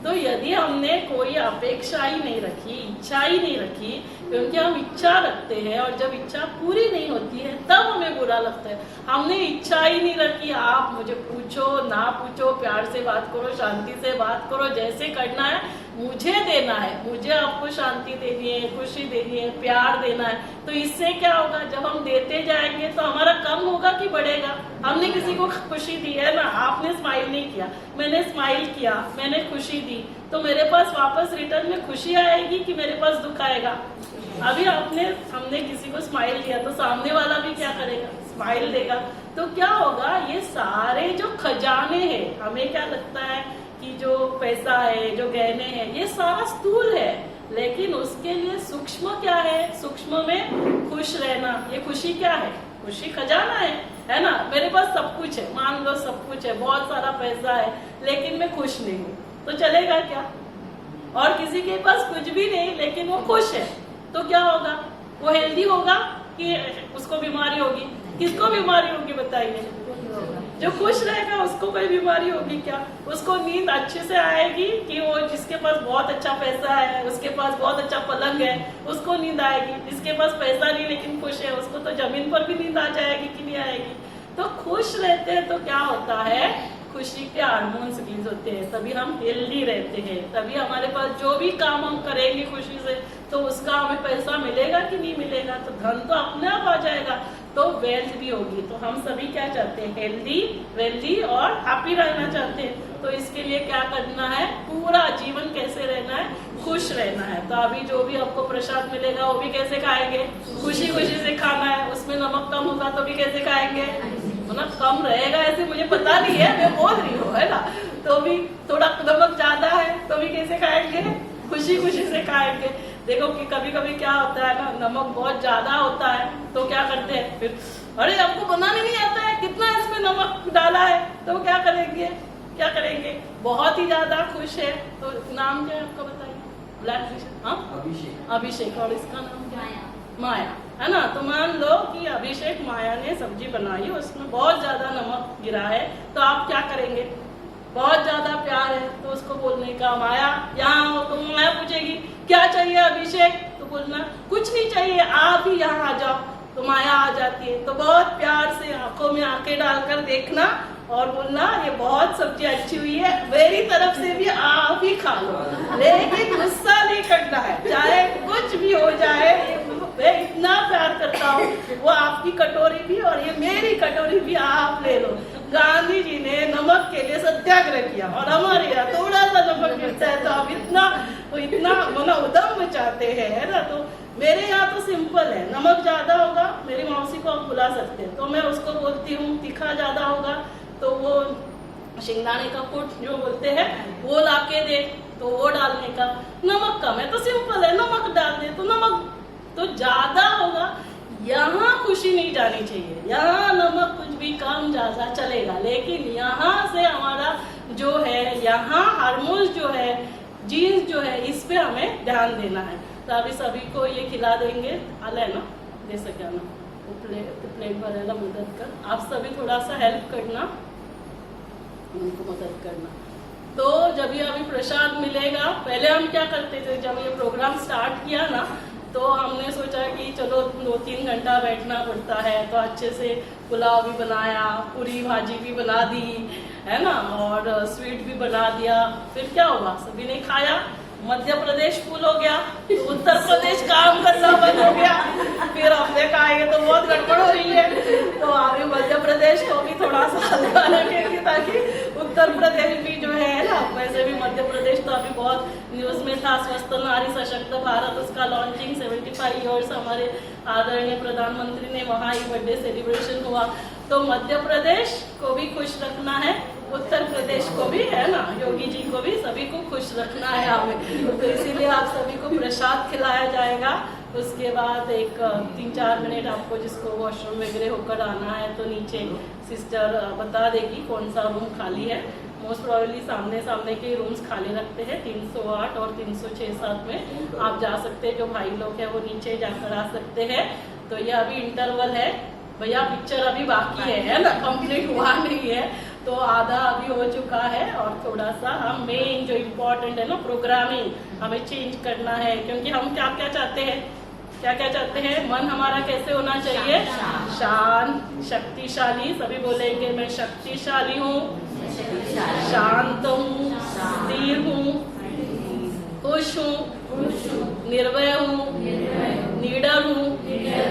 तो यदि हमने कोई अपेक्षा ही नहीं रखी, इच्छा ही नहीं रखी, क्योंकि हम इच्छा रखते हैं और जब इच्छा पूरी नहीं होती है तब हमें बुरा लगता है। हमने इच्छा ही नहीं रखी, आप मुझे पूछो ना पूछो, प्यार से बात करो, शांति से बात करो, जैसे करना है मुझे देना है, मुझे आपको शांति देनी है, खुशी देनी है, प्यार देना है। तो इससे क्या होगा, जब हम देते जाएंगे तो हमारा कम होगा कि बढ़ेगा? हमने किसी को खुशी दी है ना, आपने स्माइल नहीं किया, मैंने स्माइल किया, मैंने खुशी दी, तो मेरे पास वापस रिटर्न में खुशी आएगी कि मेरे पास दुख आएगा? अभी हमने किसी को स्माइल दिया तो सामने वाला भी क्या करेगा, स्माइल देगा। तो क्या होगा, ये सारे जो खजाने हैं, हमें क्या लगता है कि जो पैसा है, जो गहने हैं, ये सारा स्थूल है, लेकिन उसके लिए सूक्ष्म क्या है, सूक्ष्म में खुश रहना। ये खुशी क्या है, खुशी खजाना है ना। मेरे पास सब कुछ है, मान लो सब कुछ है, बहुत सारा पैसा है, लेकिन मैं खुश नहीं हूँ, तो चलेगा क्या? और किसी के पास कुछ भी नहीं लेकिन वो खुश है, तो क्या होगा, वो हेल्दी होगा कि उसको बीमारी होगी? किसको बीमारी होगी बताइए? जो खुश रहेगा उसको कोई बीमारी होगी क्या? उसको नींद अच्छे से आएगी कि वो जिसके पास बहुत अच्छा पैसा है, उसके पास बहुत अच्छा पलंग है, उसको नींद आएगी। जिसके पास पैसा नहीं लेकिन खुश है, उसको तो जमीन पर भी नींद आ जाएगी कि नहीं आएगी? तो खुश रहते हैं तो क्या होता है, खुशी के हार्मोन्स रिलीज होते हैं, तभी हम हेल्दी रहते हैं, तभी हमारे पास जो भी काम हम करेंगे खुशी से तो उसका हमें पैसा मिलेगा कि नहीं मिलेगा, तो धन तो अपने आप आ जाएगा, तो वेल्थ भी होगी। तो हम सभी क्या चाहते हैं, हेल्दी, वेल्दी और हैप्पी रहना चाहते हैं। तो इसके लिए क्या करना है, पूरा जीवन कैसे रहना है, खुश रहना है। तो अभी जो भी आपको प्रसाद मिलेगा वो भी कैसे खाएंगे, खुशी खुशी से खाना है। उसमें नमक कम होगा तो भी कैसे खाएंगे, मतलब कम रहेगा ऐसे मुझे पता नहीं है, मैं बोल रही हूँ, है ना। तो भी थोड़ा नमक ज्यादा है तो भी कैसे खाएंगे, खुशी खुशी से खाएंगे। देखो कि कभी कभी क्या होता है ना, नमक बहुत ज्यादा होता है तो क्या करते हैं फिर, अरे हमको बनाने नहीं आता है, कितना इसमें नमक डाला है, तो क्या करेंगे, क्या करेंगे, बहुत ही ज्यादा खुश है। तो नाम क्या है आपका बताइए, ब्लड प्रेशर, हाँ अभिषेक, और इसका नाम क्या है, माया, है ना। तो मान लो कि अभिषेक माया ने सब्जी बनाई, उसमें बहुत ज्यादा नमक गिरा है, तो आप क्या करेंगे, बहुत ज्यादा प्यार है तो उसको बोलने का, माया यहाँ हो, तो माया पूछेगी क्या चाहिए अभिषेक, तो बोलना कुछ नहीं चाहिए, आप ही यहाँ आ जाओ, तो माया आ जाती है। तो बहुत प्यार से आंखों में आंखें डालकर देखना और बोलना ये बहुत सब्जी अच्छी हुई है, मेरी तरफ से भी आप ही खा लो, लेकिन गुस्सा नहीं करना है, चाहे कुछ भी हो जाए, मैं इतना प्यार करता हूँ, वो आपकी कटोरी भी और ये मेरी कटोरी भी आप ले लो। गांधी जी ने नमक के लिए सत्याग्रह किया और हमारे यहाँ थोड़ा सा नमक मिलता है तो आप इतना मना उदम मचाते हैं, है ना। तो मेरे यहाँ तो सिंपल है, नमक ज्यादा होगा, मेरी मौसी को आप बुला सकते हैं, तो मैं उसको बोलती हूँ तीखा ज्यादा होगा तो वो शिंगदाने का पुट जो बोलते हैं वो लाके दे, तो वो डालने का। नमक कम है तो सिंपल है, नमक डाल दे, तो नमक तो ज्यादा होगा, यहाँ खुशी नहीं जानी चाहिए, यहाँ नमक कुछ भी कम ज्यादा चलेगा, लेकिन यहाँ से हमारा जो है, यहाँ हार्मोन्स जो है, जीन्स जो है, इस पे हमें ध्यान देना है। तो अभी सभी को ये खिला देंगे, आला ना दे सके ना, प्लेट भरेगा, मदद कर, आप सभी थोड़ा सा हेल्प करना, उनको मदद करना। तो जब ये अभी प्रसाद मिलेगा, पहले हम क्या करते थे, जब ये प्रोग्राम स्टार्ट किया ना, तो हमने सोचा कि चलो 2-3 घंटा बैठना पड़ता है, तो अच्छे से पुलाव भी बनाया, पूरी भाजी भी बना दी, है ना, और स्वीट भी बना दिया। फिर क्या हुआ, सभी ने खाया, मध्य प्रदेश फुल हो गया, तो उत्तर प्रदेश काम करना बंद हो गया। फिर हमने कहा ये तो बहुत गड़बड़ हो रही है, तो अभी मध्य प्रदेश को भी थोड़ा सा हल्का रखेंगे ताकि उत्तर प्रदेश भी जो है ना, वैसे भी मध्य प्रदेश तो अभी बहुत न्यूज में था, स्वस्थ नारी सशक्त भारत, उसका लॉन्चिंग 75 ईयर्स हमारे आदरणीय प्रधानमंत्री ने वहाँ ही बर्थडे सेलिब्रेशन हुआ। तो मध्य प्रदेश को भी खुश रखना है, उत्तर प्रदेश को भी, है ना, योगी जी को भी, सभी को खुश रखना है हमें। तो इसीलिए आप सभी को प्रसाद खिलाया जाएगा। उसके बाद एक 3-4 मिनट आपको जिसको वॉशरूम वगैरह होकर आना है तो नीचे सिस्टर बता देगी कौन सा रूम खाली है। मोस्ट प्रोबेबली सामने के रूम्स खाली रखते हैं, 308 और 306-7 में आप जा सकते हैं। जो भाई लोग हैं वो नीचे जाकर आ सकते हैं। तो ये अभी इंटरवल है भैया, पिक्चर अभी बाकी है ना, कंप्लीट हुआ नहीं है, तो आधा अभी हो चुका है और थोड़ा सा हम मेन जो इम्पोर्टेंट है ना, प्रोग्रामिंग हमें चेंज करना है, क्योंकि हम क्या क्या चाहते हैं, क्या क्या चाहते हैं, मन हमारा कैसे होना चाहिए, शांत, शक्तिशाली। सभी बोलेंगे मैं शक्तिशाली हूँ, शांत हूँ, स्थिर हूँ, खुश हूँ, निर्भय हूँ, निडर हूँ।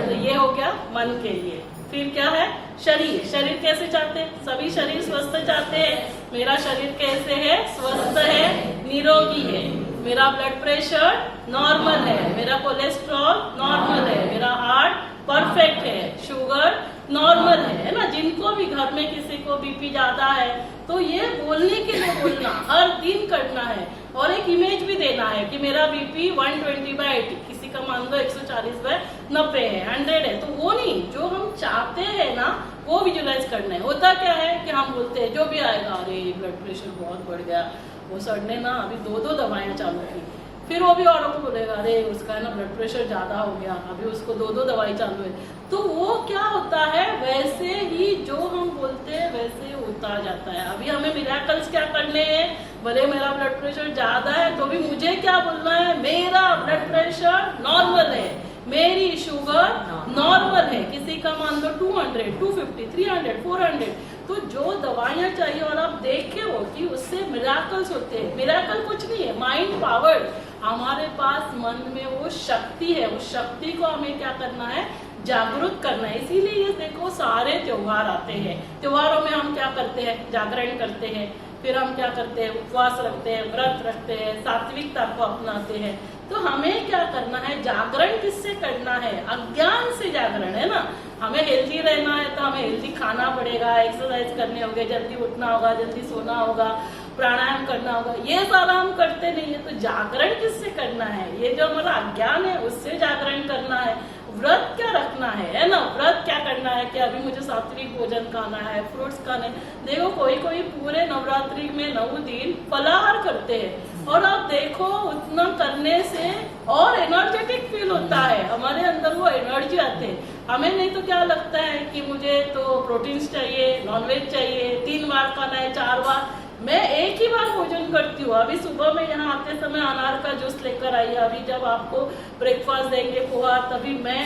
तो ये हो गया मन के लिए। फिर क्या है, शरीर। शरीर कैसे चाहते हैं, सभी शरीर स्वस्थ चाहते हैं। मेरा शरीर कैसे है, स्वस्थ है, निरोगी है, मेरा ब्लड प्रेशर नॉर्मल है, मेरा कोलेस्ट्रॉल नॉर्मल है, मेरा हार्ट परफेक्ट है, शुगर नॉर्मल है ना। जिनको भी घर में किसी को बीपी ज्यादा है तो ये बोलने के लिए बोलना हर दिन करना है, और एक इमेज भी देना है कि मेरा बीपी 120/80, किसी का मान लो 140/90 है, 100 है, तो वो नहीं, जो हम चाहते हैं ना वो विजुलाइज करना है। होता क्या है कि हम बोलते हैं जो भी आएगा, अरे ब्लड प्रेशर बहुत बढ़ गया, वो सर ने ना अभी 2 दवाइयां चालू की, फिर वो भी औरों को बोलेगा अरे उसका ना ब्लड प्रेशर ज्यादा हो गया, अभी उसको 2 दवाई चालू है। तो वो क्या होता है, वैसे ही जो हम बोलते हैं वैसे होता जाता है। अभी हमें मिराकल्स क्या करने हैं, भले मेरा ब्लड प्रेशर ज्यादा है तो भी मुझे क्या बोलना है, मेरा ब्लड प्रेशर नॉर्मल है, मेरी शुगर नॉर्मल है। किसी का मान लो 200, 250, 300, 400, तो जो दवाइयां चाहिए और आप देखे हो कि उससे मिराकल्स होते हैं। मिराकल कुछ नहीं है, माइंड पावर, हमारे पास मन में वो शक्ति है, उस शक्ति को हमें क्या करना है, जागरूक करना है। इसीलिए ये देखो सारे त्योहार आते हैं, त्योहारों में हम क्या करते हैं, जागरण करते हैं, फिर हम क्या करते हैं, उपवास रखते हैं, व्रत रखते हैं, सात्विकता को अपनाते हैं। तो हमें क्या करना है, जागरण किससे करना है, अज्ञान से जागरण है ना। हमें हेल्दी रहना है तो हमें हेल्दी खाना पड़ेगा, एक्सरसाइज करने होंगे, जल्दी उठना होगा, जल्दी सोना होगा, प्राणायाम करना होगा, ये सारा हम करते नहीं है। तो जागरण किससे करना है, ये जो हमारा अज्ञान है उससे जागरण करना है। व्रत क्या रखना है ना, व्रत क्या करना है कि अभी मुझे सात्विक भोजन खाना है, फ्रूट्स खाने। देखो कोई कोई पूरे नवरात्रि में 9 दिन फलाहार करते हैं, और आप देखो उतना करने से और एनर्जेटिक फील होता है, हमारे अंदर वो एनर्जी आते है। हमें नहीं तो क्या लगता है कि मुझे तो प्रोटीन्स चाहिए, नॉनवेज चाहिए, 3 बार खाना है, 4 बार। मैं एक ही बार भोजन करती हूँ। अभी सुबह में यहाँ आते समय अनार का जूस लेकर आई, अभी जब आपको ब्रेकफास्ट देंगे पोहा, तभी मैं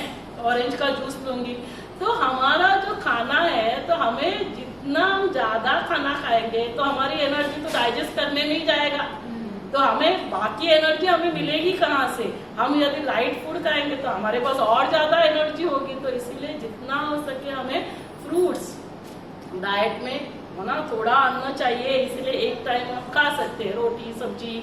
ऑरेंज का जूस लूंगी। तो हमारा जो खाना है, तो हमें जितना हम ज्यादा खाना खाएंगे तो हमारी एनर्जी तो डाइजेस्ट करने में ही जाएगा, तो हमें बाकी एनर्जी हमें मिलेगी कहाँ से। हम यदि लाइट फूड खाएंगे तो हमारे पास और ज्यादा एनर्जी होगी। तो इसीलिए जितना हो सके हमें फ्रूट्स डाइट में ना थोड़ा आना चाहिए। इसलिए एक टाइम आप खा सकते हैं, रोटी सब्जी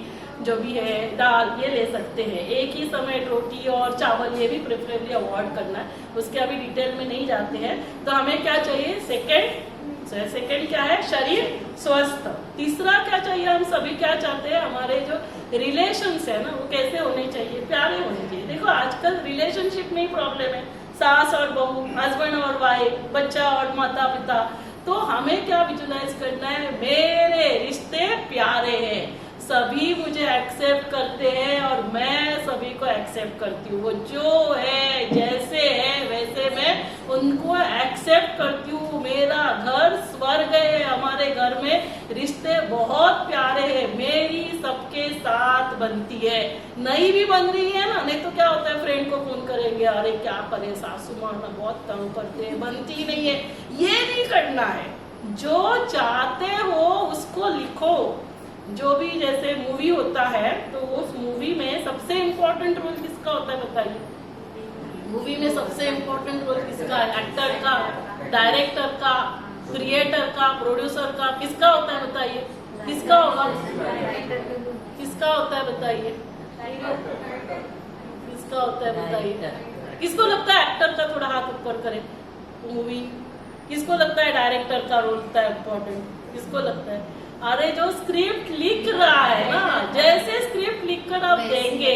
जो भी है, दाल ये ले सकते हैं। एक ही समय रोटी और चावल ये भी प्रेफरेबली अवॉइड करना है, उसके अभी डिटेल में नहीं जाते हैं। तो हमें क्या चाहिए, सेकंड क्या है, शरीर स्वस्थ। तीसरा क्या चाहिए, हम सभी क्या चाहते हैं, हमारे जो रिलेशंस है ना वो कैसे होने चाहिए, प्यारे होने चाहिए। देखो आजकल रिलेशनशिप में ही प्रॉब्लम है, सास और बहू, हस्बैंड और वाइफ, बच्चा और माता पिता। तो हमें क्या विजुलाइज करना है, मेरे रिश्ते प्यारे हैं, सभी मुझे एक्सेप्ट करते हैं और मैं सभी को एक्सेप्ट करती हूँ। वो जो है जैसे है वैसे मैं उनको एक्सेप्ट करती हूँ। मेरा घर स्वर्ग है, हमारे घर में रिश्ते बहुत प्यारे हैं, मेरी सबके साथ बनती है। नहीं भी बन रही है ना, नहीं तो क्या होता है, फ्रेंड को फोन करेंगे, अरे क्या करे सासू माँ ना बहुत तंग करते हैं, बनती ही नहीं है। ये नहीं करना है, जो चाहते हो उसको लिखो। जो भी जैसे मूवी होता है तो उस मूवी में सबसे इम्पोर्टेंट रोल किसका होता है बताइए, मूवी में सबसे इम्पोर्टेंट रोल किसका है, एक्टर का, डायरेक्टर का, क्रिएटर का, प्रोड्यूसर का, किसका होता है बताइए, किसका होगा, किसका होता है बताइए, किसका होता है बताइए। किसको लगता है एक्टर का, थोड़ा हाथ ऊपर करे, मूवी किसको लगता है डायरेक्टर का रोल होता है इम्पोर्टेंट, किसको लगता है, अरे जो स्क्रिप्ट लिख रहा है ना, जैसे स्क्रिप्ट लिख कर आप देंगे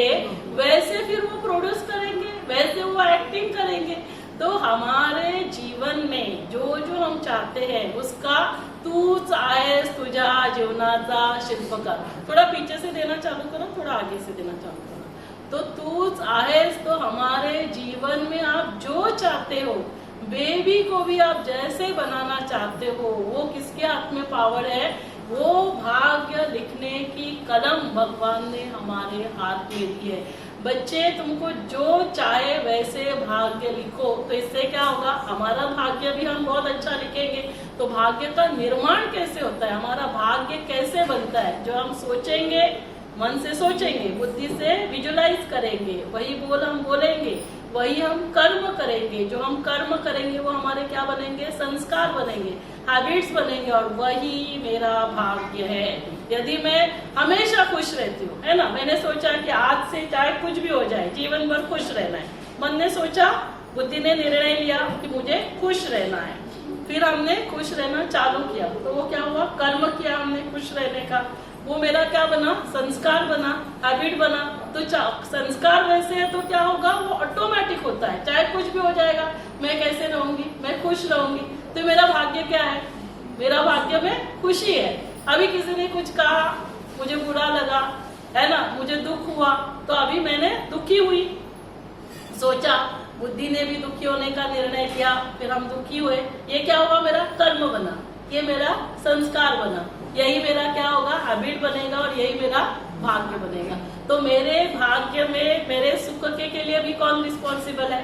वैसे फिर वो प्रोड्यूस करेंगे, वैसे वो एक्टिंग करेंगे। तो हमारे जीवन में जो जो हम चाहते हैं उसका तूच आहेस तुझ्या जीवनाचा शिल्पकार। थोड़ा पीछे से देना चालू करो, थोड़ा आगे से देना चालू करो। तो तूच आहेस, तो हमारे जीवन में आप जो चाहते हो, बेबी को भी आप जैसे बनाना चाहते हो, वो किसके हाथ में पावर है, वो भाग्य लिखने की कलम भगवान ने हमारे हाथ में दी है। बच्चे तुमको जो चाहे वैसे भाग्य लिखो, तो इससे क्या होगा, हमारा भाग्य भी हम बहुत अच्छा लिखेंगे। तो भाग्य का निर्माण कैसे होता है, हमारा भाग्य कैसे बनता है, जो हम सोचेंगे, मन से सोचेंगे, बुद्धि से विजुलाइज करेंगे, वही बोल हम बोलेंगे, वही हम कर्म करेंगे। जो हम कर्म करेंगे वो हमारे क्या बनेंगे, संस्कार बनेंगे, हैबिट्स बनेंगे, और वही मेरा भाग्य है। यदि मैं हमेशा खुश रहती हूँ, है ना, मैंने सोचा कि आज से चाहे कुछ भी हो जाए जीवन भर खुश रहना है, मन ने सोचा, बुद्धि ने निर्णय लिया कि मुझे खुश रहना है, फिर हमने खुश रहना चालू किया, तो वो क्या हुआ, कर्म किया हमने खुश रहने का, वो मेरा क्या बना, संस्कार बना, हैबिट बना। तो संस्कार वैसे है तो क्या होगा, वो ऑटोमेटिक होता है, चाहे कुछ भी हो जाएगा, मैं कैसे रहूंगी, मैं खुश रहूंगी। तो मेरा भाग्य क्या है, मेरा भाग्य में खुशी है। अभी किसी ने कुछ कहा, मुझे बुरा लगा, है ना, मुझे दुख हुआ तो अभी मैंने दुखी हुई, सोचा, बुद्धि ने भी दुखी होने का निर्णय किया, फिर हम दुखी हुए, ये क्या हुआ, मेरा कर्म बना, ये मेरा संस्कार बना, यही मेरा क्या होगा, हैबिट बनेगा और यही मेरा भाग्य बनेगा। तो मेरे भाग्य में मेरे सुख के लिए भी कौन रिस्पॉन्सिबल है,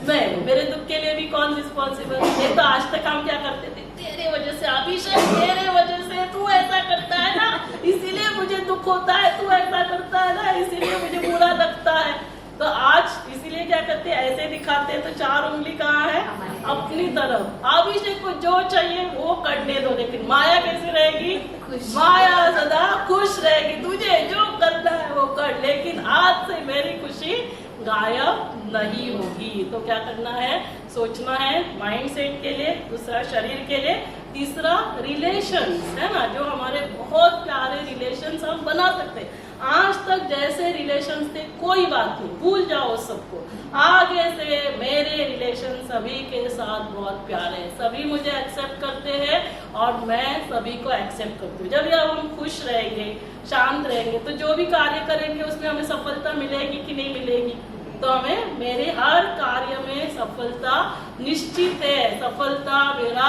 मैं। मेरे दुख के लिए भी कौन रिस्पॉन्सिबल है। ये तो आज तक हम क्या करते थे, तेरे वजह से अभिषेक, तेरे वजह से तू ऐसा करता है ना, इसीलिए मुझे दुख होता है, तू ऐसा करता है ना, इसीलिए मुझे बुरा लगता है। तो आज इसीलिए क्या करते हैं, ऐसे दिखाते हैं तो 4 उंगली कहाँ है, अपनी तरफ। अभिषेक को जो चाहिए वो करने दो, लेकिन माया कैसे रहेगी, माया सदा खुश रहेगी, तुझे जो करना है वो कर, लेकिन आज से मेरी खुशी गायब नहीं होगी। तो क्या करना है, सोचना है माइंड सेट के लिए, दूसरा शरीर के लिए, तीसरा रिलेशंस, है ना, जो हमारे बहुत प्यारे रिलेशंस हम बना सकते हैं। आज तक जैसे रिलेशंस थे कोई बात नहीं, भूल जाओ सबको। आगे से मेरे रिलेशन सभी के साथ बहुत प्यारे हैं, सभी मुझे एक्सेप्ट करते हैं और मैं सभी को एक्सेप्ट करती हूँ। जब हम खुश रहेंगे, शांत रहेंगे, तो जो भी कार्य करेंगे उसमें हमें सफलता मिलेगी कि नहीं मिलेगी। तो हमें मेरे हर कार्य में सफलता निश्चित है, सफलता मेरा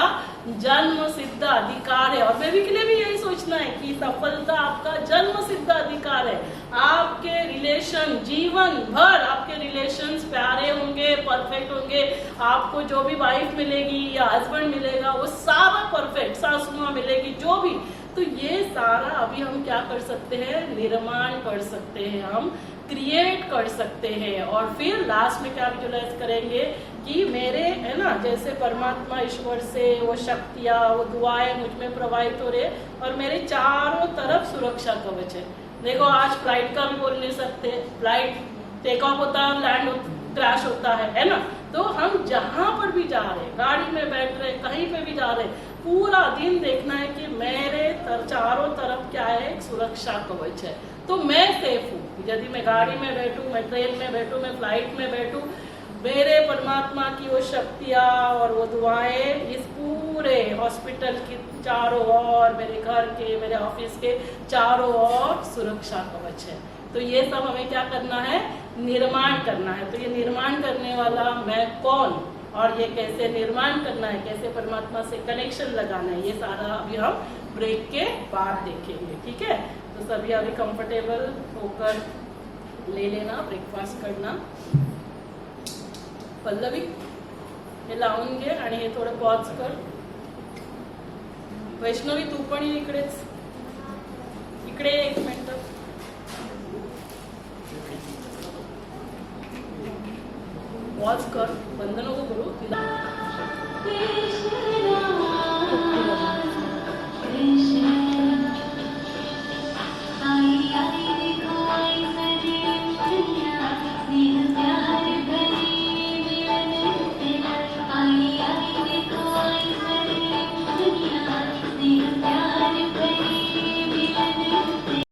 जन्म सिद्ध अधिकार है। और बेबी के लिए भी यही सोचना है कि सफलता आपका जन्म सिद्ध अधिकार है। आपके रिलेशन जीवन भर, आपके रिलेशंस प्यारे होंगे, परफेक्ट होंगे। आपको जो भी वाइफ मिलेगी या हस्बैंड मिलेगा वो सारा परफेक्ट, सासू माँ मिलेगी, जो भी। तो ये सारा अभी हम क्या कर सकते हैं, निर्माण कर सकते हैं, हम क्रिएट कर सकते हैं। और फिर लास्ट में क्या विजुअलाइज करेंगे कि मेरे, है ना, जैसे परमात्मा ईश्वर से वो शक्तियाँ, वो दुआएं मुझ में प्रवाहित हो रहे और मेरे चारों तरफ सुरक्षा कवच है। देखो आज फ्लाइट का भी बोल नहीं सकते, फ्लाइट टेक ऑफ होता है, लैंड क्रैश होता है ना। तो हम जहां पर भी जा रहे, गाड़ी में बैठ रहे, कहीं पे भी जा रहे, पूरा दिन देखना है कि मेरे चारों तरफ क्या है, एक सुरक्षा कवच है। तो मैं सेफ हूँ। यदि मैं गाड़ी में बैठूं, मैं ट्रेन में बैठूं, मैं फ्लाइट में बैठूं, मेरे परमात्मा की वो शक्तियाँ और वो दुआएं इस पूरे हॉस्पिटल की चारों ओर, मेरे घर के, मेरे ऑफिस के चारों ओर सुरक्षा कवच है। तो ये सब हमें क्या करना है, निर्माण करना है। तो ये निर्माण करने वाला मैं कौन और ये कैसे निर्माण करना है, कैसे परमात्मा से कनेक्शन लगाना है, ये सारा अभी हम ब्रेक के बाद देखेंगे। ठीक है, तो सभी अभी कंफर्टेबल होकर ले लेना, ब्रेकफास्ट करना। पल्लवी हे लावून घे आणि हे थोडं पॉज कर. वैष्णवी तू पण इकडेच, इकडे एक मिनिट. पॉज कर, बंद नको करू तिला.